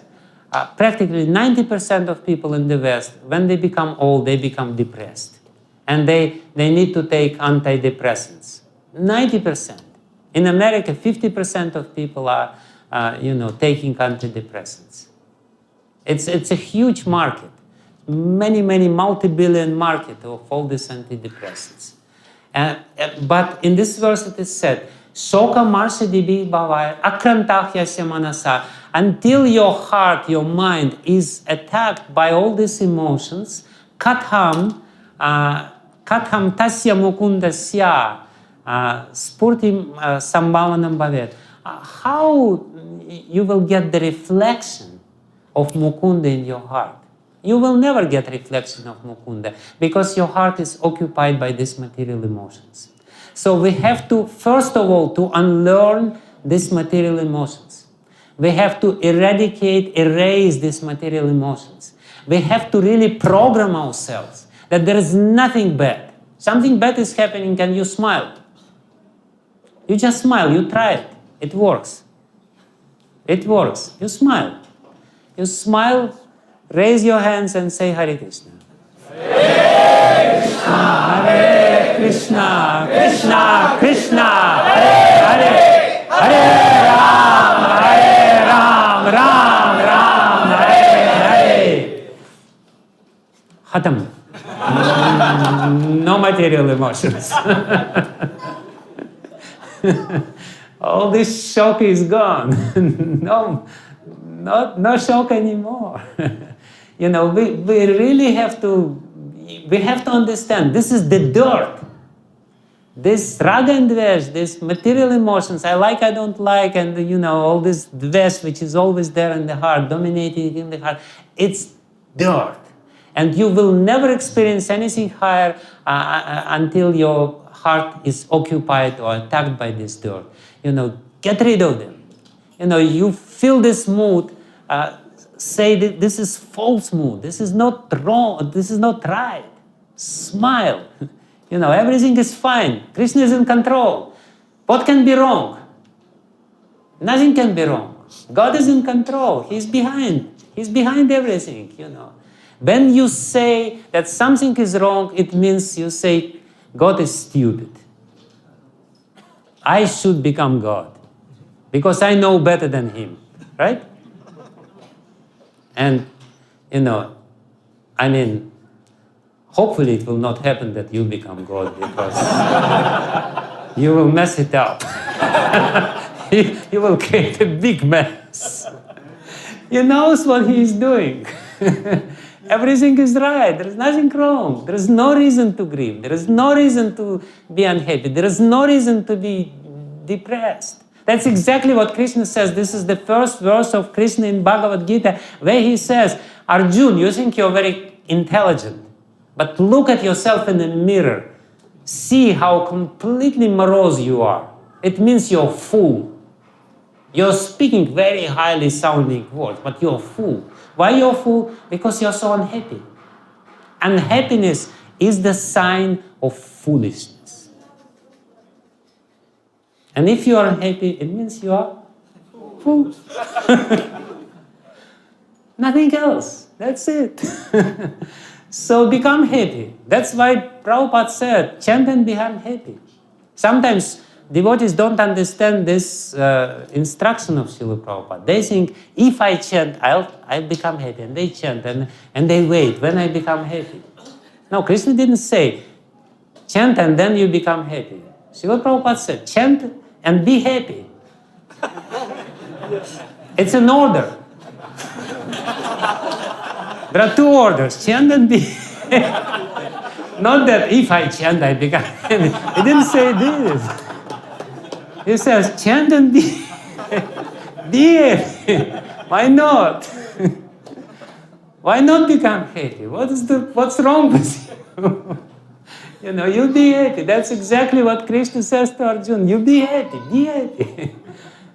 practically 90% of people in the West, when they become old, they become depressed. And they need to take antidepressants. 90%. In America, 50% of people are, taking antidepressants. It's a huge market, many multi-billion market of all these antidepressants. But in this verse it is said, Shoka marshadi bih bhavaya akrantahya manasa, until your heart, your mind is attacked by all these emotions, katham tasya mukundasya spurti sambhavanam bhavet. How you will get the reflection of Mukunda in your heart? You will never get reflection of Mukunda because your heart is occupied by these material emotions. So we have to, first of all, to unlearn these material emotions. We have to erase these material emotions. We have to really program ourselves that there is nothing bad. Something bad is happening and you smile. You just smile, you try it. It works. It works. You smile. You smile, raise your hands and say Hare Krishna. Hare Krishna, Hare Krishna, Krishna Krishna, Hare Hare, Hare Ram, Ram Ram, Hare Hare. Khatam. No material emotions. All this shock is gone. No shock anymore. We really have to understand this is the dirt. This raga and dvesa, this material emotions, I like, I don't like, and all this dvesa which is always there in the heart, dominating in the heart, it's dirt. And you will never experience anything higher until your heart is occupied or attacked by this dirt. Get rid of them. You feel this mood, say that this is false mood, this is not wrong, this is not right. Smile. Everything is fine. Krishna is in control. What can be wrong? Nothing can be wrong. God is in control. He's behind everything, When you say that something is wrong, it means you say, God is stupid. I should become God because I know better than him, right? And, hopefully it will not happen that you become God because you will mess it up. You will create a big mess. He knows what he is doing. Everything is right. There is nothing wrong. There is no reason to grieve. There is no reason to be unhappy. There is no reason to be depressed. That's exactly what Krishna says. This is the first verse of Krishna in Bhagavad Gita, where he says, Arjun, you think you're very intelligent, but look at yourself in the mirror. See how completely morose you are. It means you're a fool. You're speaking very highly sounding words, but you're a fool. Why you're a fool? Because you're so unhappy. Unhappiness is the sign of foolishness. And if you are unhappy, it means you are a fool. Nothing else. That's it. So become happy. That's why Prabhupada said, chant and become happy. Sometimes devotees don't understand this instruction of Srila Prabhupada. They think, if I chant, I'll become happy. And they chant and they wait when I become happy. No, Krishna didn't say, chant and then you become happy. Srila Prabhupada said, chant and be happy. It's an order. There are two orders, chant and be happy. Not that if I chant, I become happy. He didn't say this. He says, chant and be happy. Why not? Why not become happy? What's wrong with you? You be happy. That's exactly what Krishna says to Arjuna. You be happy, be happy.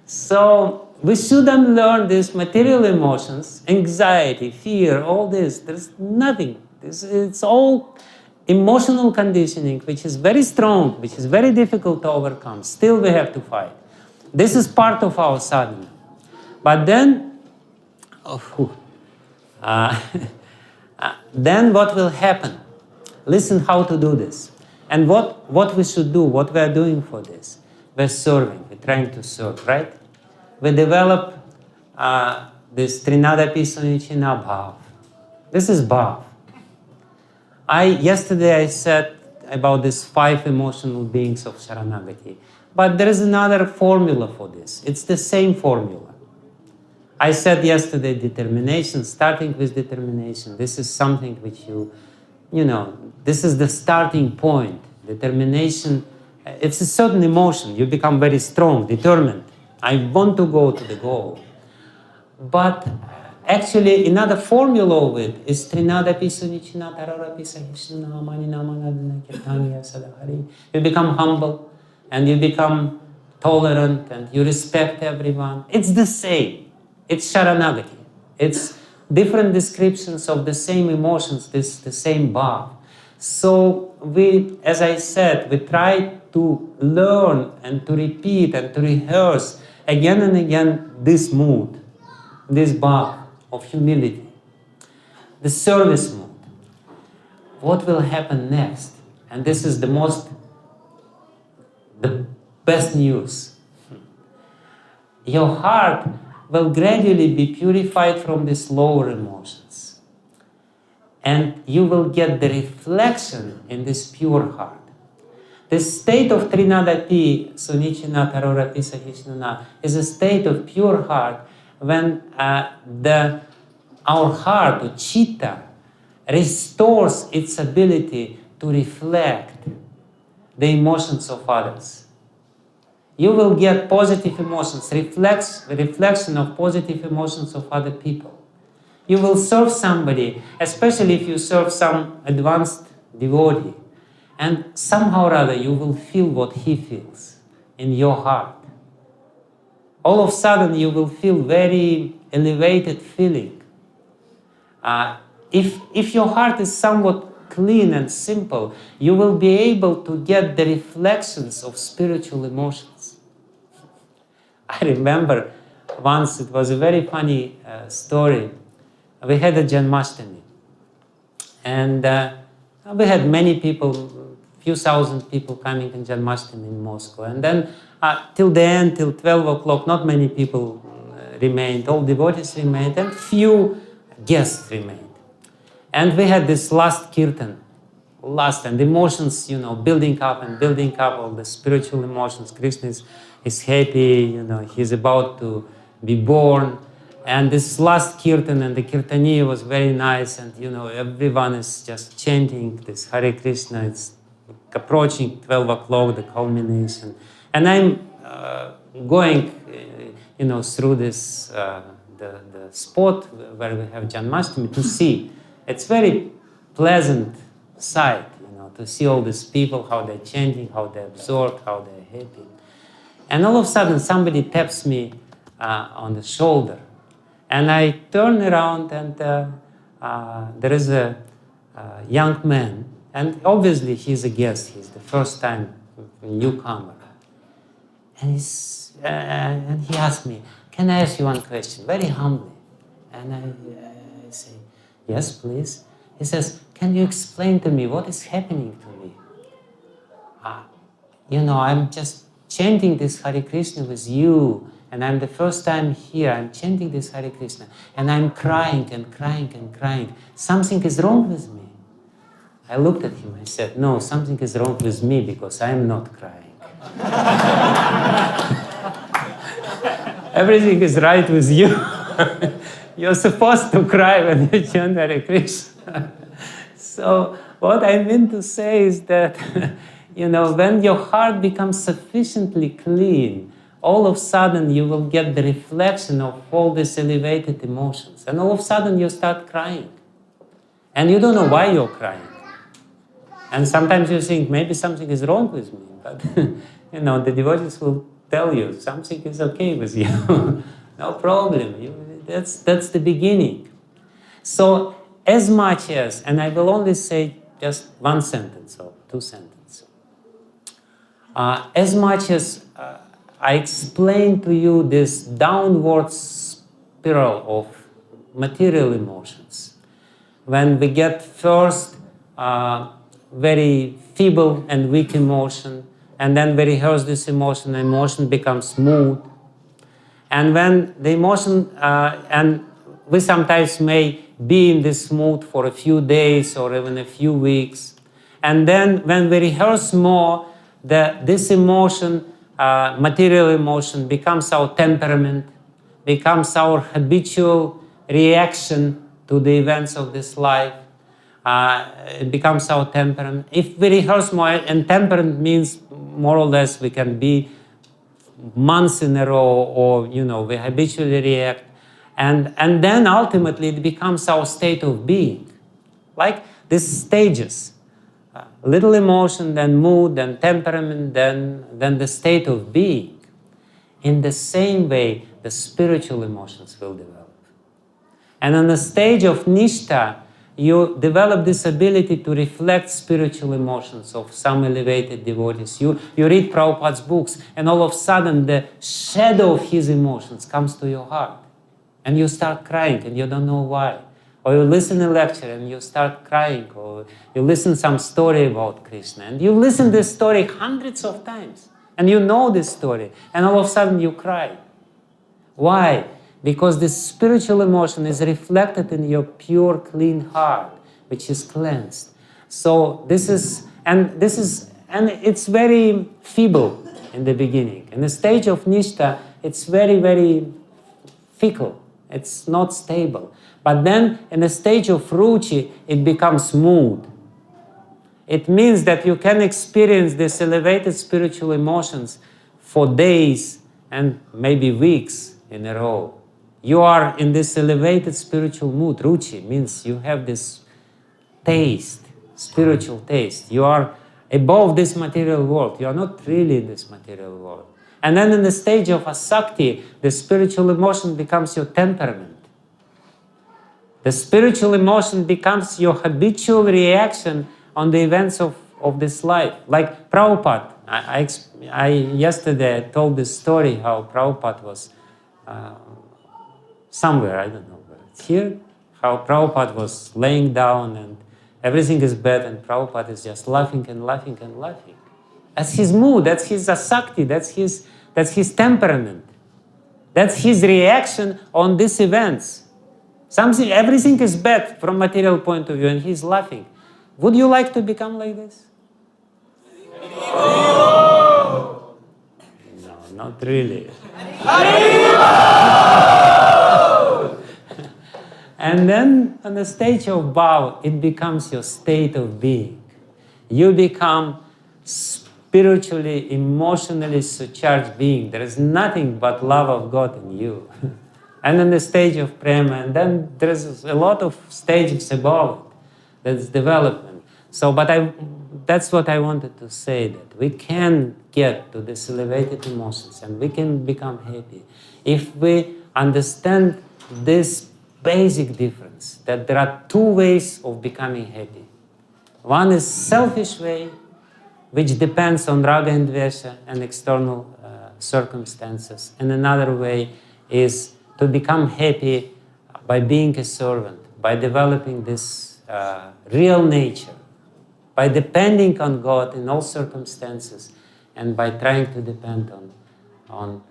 So we shouldn't learn these material emotions, anxiety, fear, all this. There's nothing. It's all emotional conditioning, which is very strong, which is very difficult to overcome. Still we have to fight. This is part of our sadhana. But then, then what will happen? Listen how to do this. And what we should do, what we are doing for this. We're serving, we're trying to serve, right? We develop this Trinadapi Sunichina Bhav. This is Bhav. Yesterday I said about these 5 emotional beings of Sharanagati. But there is another formula for this. It's the same formula. I said yesterday determination, starting with determination. This is something which this is the starting point. Determination, it's a certain emotion. You become very strong, determined. I want to go to the goal. But actually, another formula of it is Trinadapi Sunichina Tararapi Sahishna Maninamanadana Kirtaniya Sadahari. You become humble and you become tolerant and you respect everyone. It's the same. It's Sharanagati. It's different descriptions of the same emotions, the same bhav. So we, as I said, we try to learn and to repeat and to rehearse again and again this mood, this bhav of humility, the service mood. What will happen next? And this is the best news. Your heart will gradually be purified from these lower emotions. And you will get the reflection in this pure heart. The state of Trinadapi, Sunichina, Tarorapi, Sahishnana, is a state of pure heart when our heart, or chitta, restores its ability to reflect the emotions of others. You will get positive emotions, reflection of positive emotions of other people. You will serve somebody, especially if you serve some advanced devotee, and somehow or other you will feel what he feels in your heart. All of a sudden you will feel very elevated feeling. If your heart is somewhat clean and simple, you will be able to get the reflections of spiritual emotions. I remember once, it was a very funny story. We had a Janmashtami, and we had many people, few thousand people coming in Janmashtami in Moscow. And then till the end, till 12 o'clock, not many people remained. All devotees remained, and few guests remained. And we had this last kirtan, and emotions, building up, all the spiritual emotions. Krishna is happy, he's about to be born. And this last kirtan, and the kirtaniya was very nice, and everyone is just chanting this Hare Krishna. It's approaching 12 o'clock, the culmination. And I'm going, through this the spot where we have Janmashtami to see. It's very pleasant sight, to see all these people, how they're chanting, how they're absorbed, how they're happy. And all of a sudden, somebody taps me on the shoulder. And I turn around, and there is a young man. And obviously, he's a guest. He's the first time newcomer. And he asked me, "Can I ask you one question?" Very humbly. And I say, "Yes, please." He says, "Can you explain to me what is happening to me? I'm just chanting this Hare Krishna with you, and I'm the first time here. I'm chanting this Hare Krishna, and I'm crying and crying and crying. Something is wrong with me." I looked at him. I said, "No, something is wrong with me because I'm not crying." Everything is right with you. You're supposed to cry when you chant Hare Krishna. So what I mean to say is that, when your heart becomes sufficiently clean, all of a sudden you will get the reflection of all these elevated emotions. And all of a sudden you start crying. And you don't know why you're crying. And sometimes you think, maybe something is wrong with me. But, the devotees will tell you, something is okay with you. No problem. That's the beginning. So as much as, and I will only say just one sentence or two sentences. As much as I explain to you this downward spiral of material emotions, when we get first very feeble and weak emotion, and then we rehearse this emotion, the emotion becomes mood. And when the emotion, and we sometimes may be in this mood for a few days or even a few weeks. And then when we rehearse more, this emotion, material emotion, becomes our temperament, becomes our habitual reaction to the events of this life. It becomes our temperament. If we rehearse more, and temperament means more or less we can be months in a row, or we habitually react, and then ultimately it becomes our state of being, like these stages: little emotion, then mood, then temperament, then the state of being. In the same way, the spiritual emotions will develop, and on the stage of Nishta, you develop this ability to reflect spiritual emotions of some elevated devotees. You read Prabhupada's books, and all of a sudden the shadow of his emotions comes to your heart. And you start crying, and you don't know why. Or you listen to a lecture, and you start crying. Or you listen some story about Krishna, and you listen this story hundreds of times. And you know this story, and all of a sudden you cry. Why? Because this spiritual emotion is reflected in your pure, clean heart, which is cleansed. So and it's very feeble in the beginning. In the stage of Nishta, it's very, very fickle. It's not stable. But then in the stage of Ruchi, it becomes mood. It means that you can experience these elevated spiritual emotions for days and maybe weeks in a row. You are in this elevated spiritual mood. Ruchi means you have this taste, spiritual taste. You are above this material world. You are not really in this material world. And then in the stage of Asakti, the spiritual emotion becomes your temperament. The spiritual emotion becomes your habitual reaction on the events of this life. Like Prabhupada. Yesterday I told this story how Prabhupada was somewhere, I don't know where it's here, how Prabhupada was laying down and everything is bad, and Prabhupada is just laughing and laughing and laughing. That's his mood, that's his asakti, that's his temperament. That's his reaction on these events. Everything is bad from material point of view, and he's laughing. Would you like to become like this? No, not really. And then on the stage of bhav, it becomes your state of being. You become spiritually, emotionally surcharged being. There is nothing but love of God in you. And in the stage of prema, and then there's a lot of stages above it. That's development. So, that's what I wanted to say, that we can get to these elevated emotions and we can become happy if we understand this basic difference, that there are two ways of becoming happy. One is selfish way, which depends on raga and dvesa and external circumstances. And another way is to become happy by being a servant, by developing this real nature, by depending on God in all circumstances, and by trying to depend on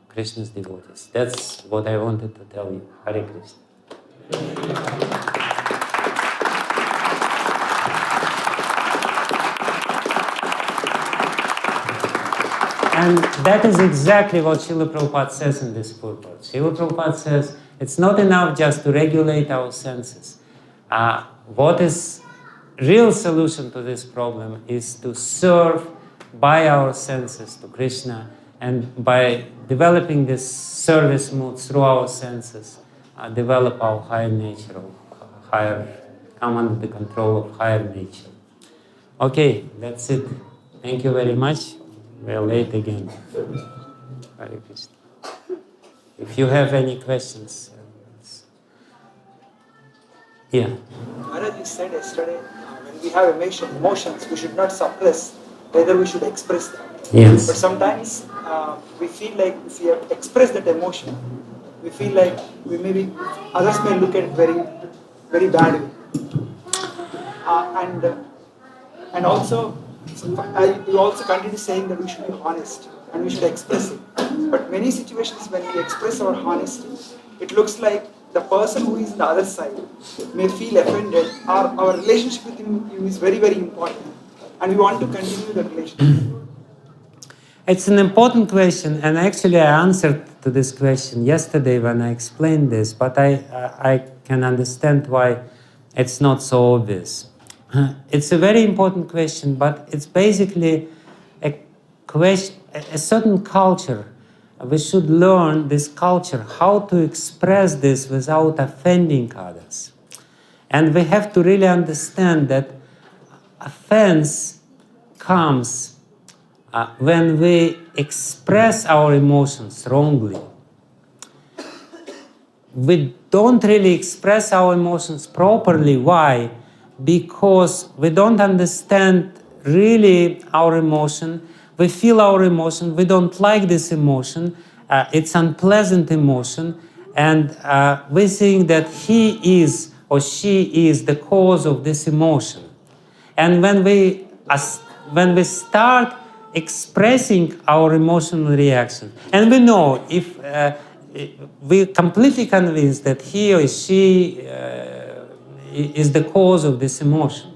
Krishna's devotees. That's what I wanted to tell you. Hare Krishna. And that is exactly what Srila Prabhupada says in this purport. Srila Prabhupada says it's not enough just to regulate our senses. What is real solution to this problem is to serve by our senses to Krishna, and by developing this service mood through our senses, develop our higher nature, come under the control of higher nature. Okay, that's it. Thank you very much. We are late again. Hare Krishna. If you have any questions. Yeah. Maharaj, you said yesterday, when we have emotions, we should not suppress, rather we should express them. Yes. But sometimes we feel like if we have expressed that emotion, we feel like others may look at it very, very badly. And also, you also continue saying that we should be honest and we should express it. But many situations when we express our honesty, it looks like the person who is on the other side may feel offended. Our relationship with him is very, very important. And we want to continue the relationship. It's an important question, and actually I answered to this question yesterday when I explained this, but I can understand why it's not so obvious. It's a very important question, but it's basically a certain culture. We should learn this culture, how to express this without offending others. And we have to really understand that offense comes when we express our emotions wrongly. We don't really express our emotions properly. Why? Because we don't understand really our emotion. We feel our emotion. We don't like this emotion. It's unpleasant emotion. And we think that he is or she is the cause of this emotion. And when we start expressing our emotional reaction, and we know if we're completely convinced that he or she is the cause of this emotion.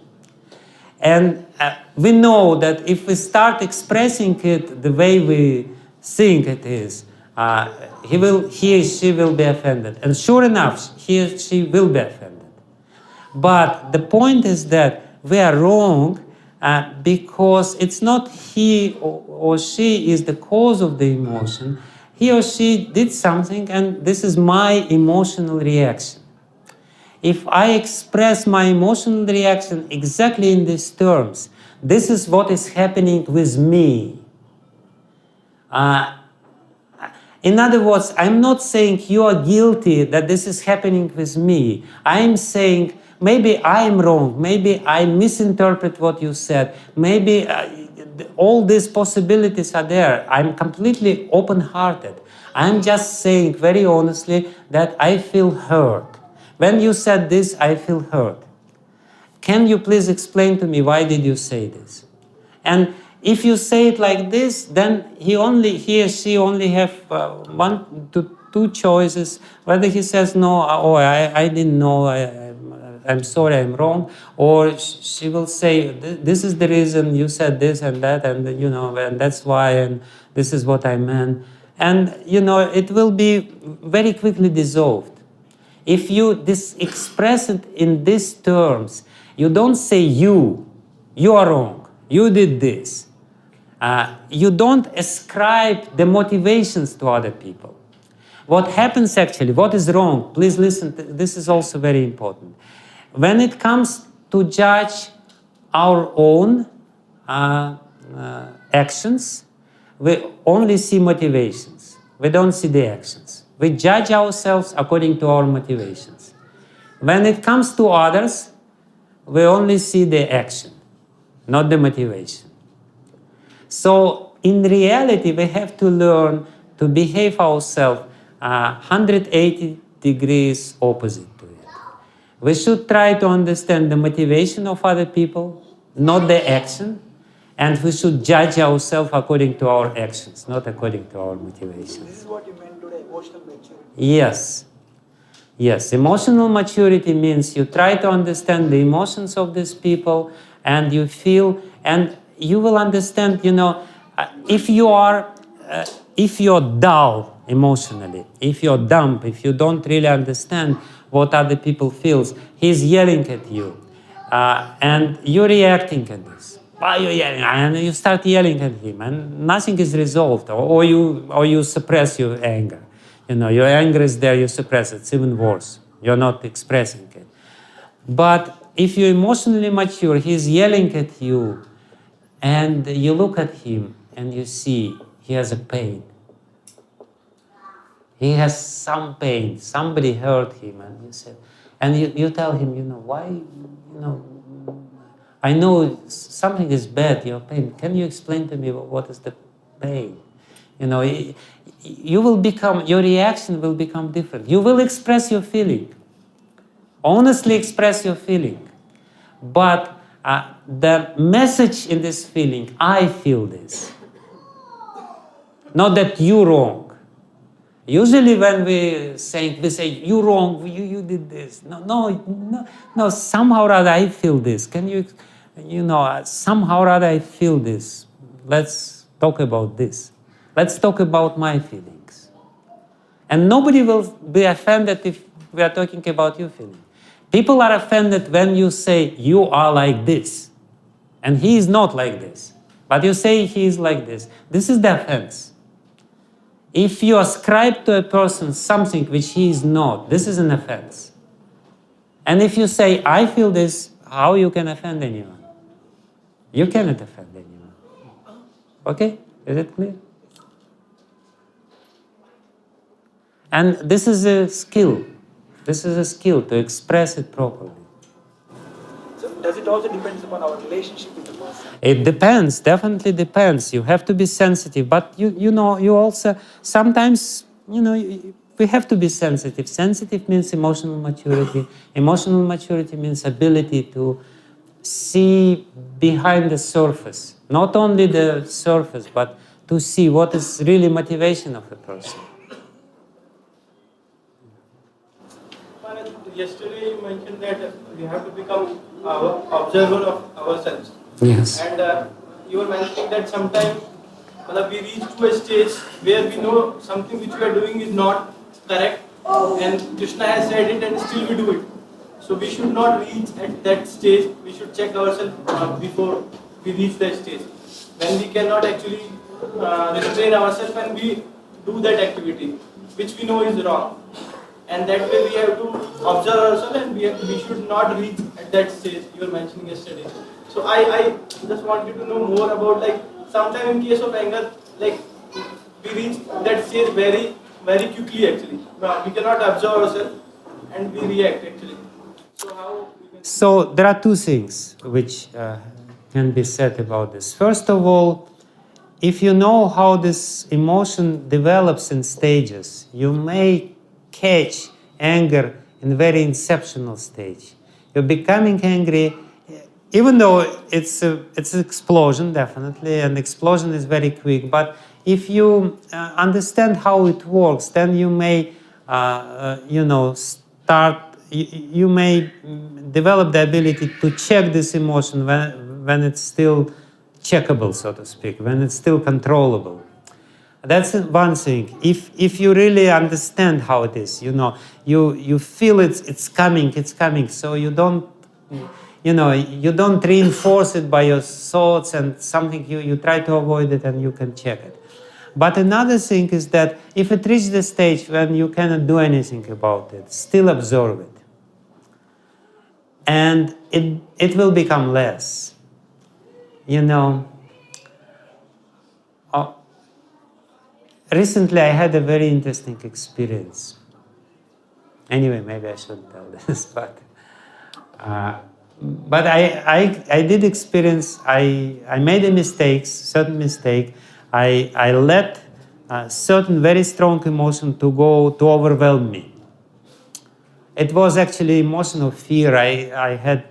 And we know that if we start expressing it the way we think it is, he or she will be offended. And sure enough, he or she will be offended. But the point is that we are wrong because it's not he or she is the cause of the emotion. He or she did something, and this is my emotional reaction. If I express my emotional reaction exactly in these terms, this is what is happening with me. In other words, I'm not saying you are guilty that this is happening with me. I'm saying maybe I'm wrong. Maybe I misinterpret what you said. Maybe all these possibilities are there. I'm completely open-hearted. I'm just saying very honestly that I feel hurt. When you said this, I feel hurt. Can you please explain to me why did you say this? And if you say it like this, then he or she only have one to two choices. Whether he says no, I didn't know, I'm sorry, I'm wrong, or she will say this is the reason you said this and that, and and that's why, and this is what I meant, and it will be very quickly dissolved. If you express it in these terms, you don't say you are wrong, you did this. You don't ascribe the motivations to other people. What happens actually, what is wrong, please listen, this is also very important. When it comes to judge our own actions, we only see motivations. We don't see the actions. We judge ourselves according to our motivations. When it comes to others, we only see the action, not the motivation. So in reality, we have to learn to behave ourselves 180 degrees opposite to it. We should try to understand the motivation of other people, not the action, and we should judge ourselves according to our actions, not according to our motivations. This is what you meant today, emotional maturity. Yes. Yes, emotional maturity means you try to understand the emotions of these people, and you feel, and you will understand, if you're dull emotionally, if you're dumb, if you don't really understand what other people feels, he's yelling at you, and you're reacting at this. Why are you yelling? And you start yelling at him, and nothing is resolved, or you suppress your anger. Your anger is there, you suppress it. It's even worse. You're not expressing it. But if you're emotionally mature, he's yelling at you, and you look at him, and you see he has a pain. He has some pain. Somebody hurt him, and you say, and you tell him, why, I know something is bad, your pain. Can you explain to me what is the pain? Your reaction will become different. You will express your feeling. Honestly express your feeling. But the message in this feeling, I feel this. Not that you're wrong. Usually when we say you're wrong, you did this. No, somehow or other I feel this. Can you, somehow or other I feel this. Let's talk about this. Let's talk about my feelings. And nobody will be offended if we are talking about your feelings. People are offended when you say, you are like this. And he is not like this. But you say he is like this. This is the offense. If you ascribe to a person something which he is not, this is an offense. And if you say, I feel this, how you can offend anyone? You cannot offend anyone. Okay? Is it clear? And this is a skill. This is a skill to express it properly. So does it also depend upon our relationship with the person? It depends, definitely depends. You have to be sensitive, but you also, sometimes, we have to be sensitive. Sensitive means emotional maturity. Emotional maturity means ability to see behind the surface. Not only the surface, but to see what is really motivation of a person. Yesterday you mentioned that we have to become observer of ourselves. Yes. And you were mentioning that sometimes we reach to a stage where we know something which we are doing is not correct, and Krishna has said it and still we do it. So we should not reach at that stage. We should check ourselves before we reach that stage. When we cannot actually restrain ourselves and we do that activity, which we know is wrong. And that way we have to observe ourselves, and we should not reach at that stage you were mentioning yesterday. So I just wanted to know more about, sometimes in case of anger, we reach that stage very, very quickly actually. We cannot observe ourselves and we react actually. So how we can... So there are two things which can be said about this. First of all, if you know how this emotion develops in stages, you may catch anger in very inceptional stage. You're becoming angry, even though it's an explosion, definitely, and explosion is very quick. But if you understand how it works, then you may, you may develop the ability to check this emotion when it's still checkable, so to speak, when it's still controllable. That's one thing. If you really understand how it is, you feel it's coming, so you don't, you don't reinforce it by your thoughts and something you try to avoid it and you can check it. But another thing is that if it reaches the stage when you cannot do anything about it, still observe it. And it will become less. Recently I had a very interesting experience. Anyway, maybe I shouldn't tell this, but I did experience, I made a mistake, certain mistake. I let certain very strong emotion to overwhelm me. It was actually emotion of fear. I had,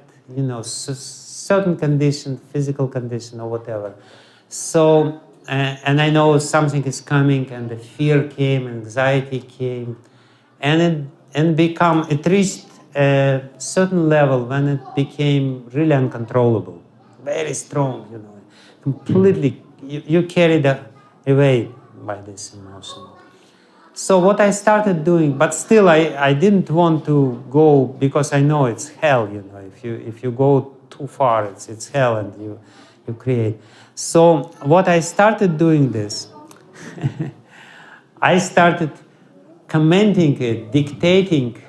certain condition, physical condition or whatever. So, and I know something is coming, and the fear came, anxiety came, and it reached a certain level when it became really uncontrollable, very strong, completely, you carried away by this emotion. So what I started doing, but still I didn't want to go, because I know it's hell, if you go too far, it's hell, and you create. So what I started doing this, I started commenting it, dictating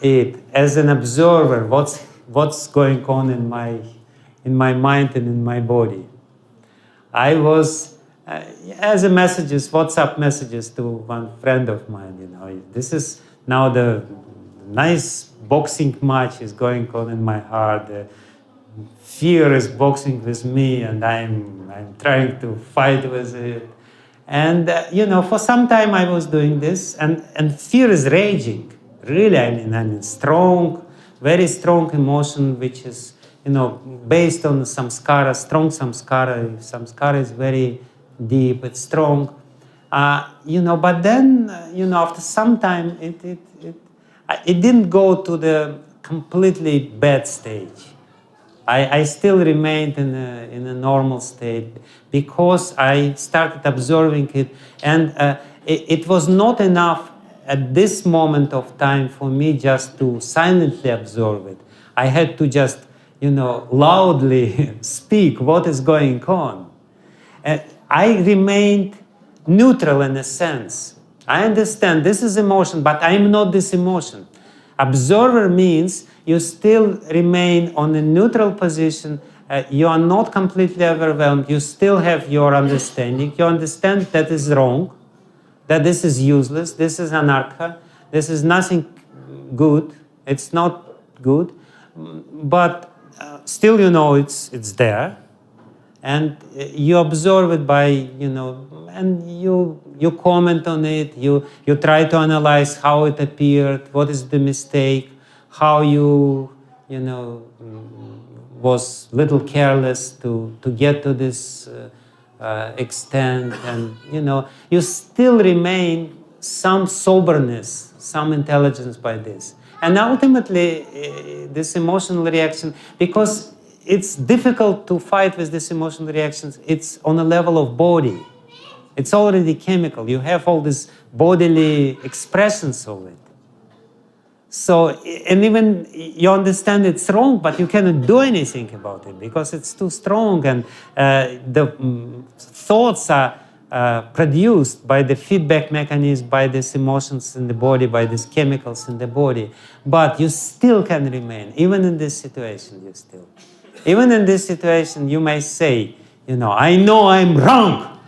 it as an observer, what's going on in my mind and in my body. I was, as a messages, WhatsApp messages to one friend of mine, this is now the nice boxing match is going on in my heart. The fear is boxing with me, and I'm trying to fight with it. And, for some time I was doing this, and fear is raging. Really, strong, very strong emotion, which is, based on samskara, strong samskara. If samskara is very deep, it's strong. But then, after some time, it didn't go to the completely bad stage. I still remained in a normal state, because I started observing it, and it was not enough at this moment of time for me just to silently observe it. I had to just, loudly speak what is going on. I remained neutral in a sense. I understand this is emotion, but I'm not this emotion. Observer means you still remain on a neutral position. You are not completely overwhelmed. You still have your understanding. You understand that is wrong, that this is useless, this is anarcha, this is nothing good, it's not good, but still it's there, and you observe it by, and you comment on it, you try to analyze how it appeared, what is the mistake, how you was little careless to get to this extent, and you still remain some soberness, some intelligence by this. And ultimately, this emotional reaction, because it's difficult to fight with this emotional reactions, it's on a level of body. It's already chemical. You have all these bodily expressions of it. So, and even you understand it's wrong, but you cannot do anything about it because it's too strong, and the thoughts are produced by the feedback mechanism, by these emotions in the body, by these chemicals in the body. But you still can remain, even in this situation, even in this situation, you may say, I know I'm wrong,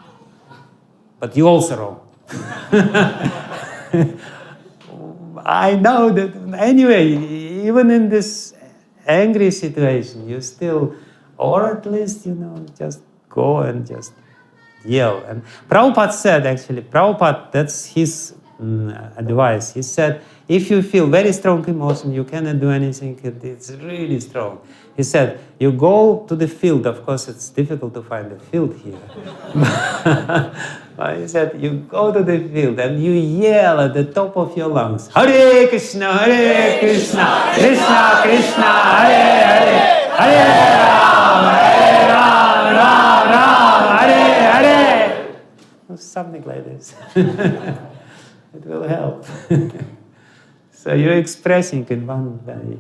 but you're also wrong. I know that, anyway, even in this angry situation, you still, or at least, just go and just yell. And Prabhupada said, that's his advice. He said, if you feel very strong emotion, you cannot do anything, it's really strong. He said, you go to the field. Of course, it's difficult to find a field here. He said, you go to the field and you yell at the top of your lungs, Hare Krishna, Krishna Krishna, Hare Hare, Hare Ram, Ram Ram, Hare Hare. Something like this. It will help. So you're expressing in one way.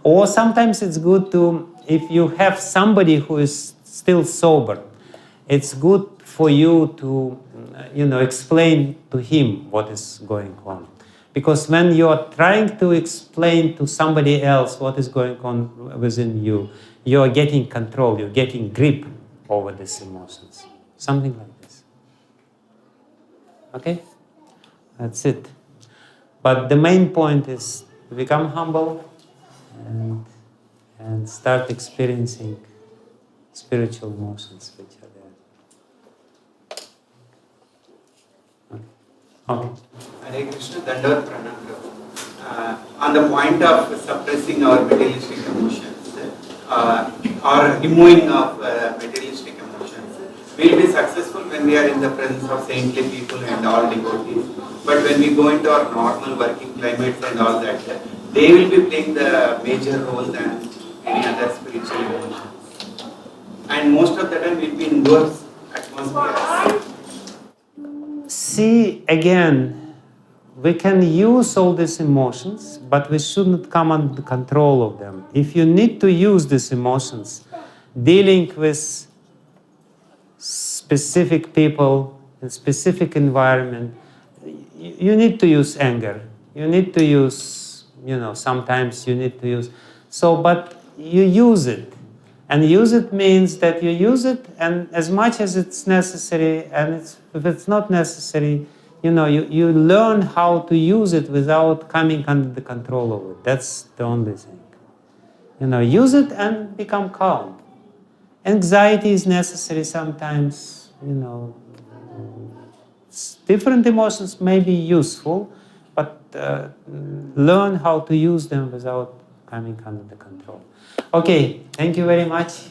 Or sometimes it's good to, if you have somebody who is still sober, it's good for you to, explain to him what is going on. Because when you are trying to explain to somebody else what is going on within you, you are getting control, you're getting grip over these emotions. Something like this. Okay? That's it. But the main point is to become humble and start experiencing spiritual emotions which are there. Okay. Hare Krishna, Dandavat Pranam. On the point of suppressing our materialistic emotions or removing of materialistic emotions, we'll be successful when we are in the presence of saintly people and all devotees. But when we go into our normal working climates and all that, they will be playing the major role than any other spiritual emotions. And most of the time we'll be in those atmospheres. See, again, we can use all these emotions, but we shouldn't come under control of them. If you need to use these emotions, dealing with specific people in specific environment, you need to use anger. You need to use, sometimes you need to use. But you use it. And use it means that you use it, and as much as it's necessary, and if it's not necessary, you learn how to use it without coming under the control of it. That's the only thing. Use it and become calm. Anxiety is necessary sometimes, different emotions may be useful, but learn how to use them without coming under the control. Okay, thank you very much.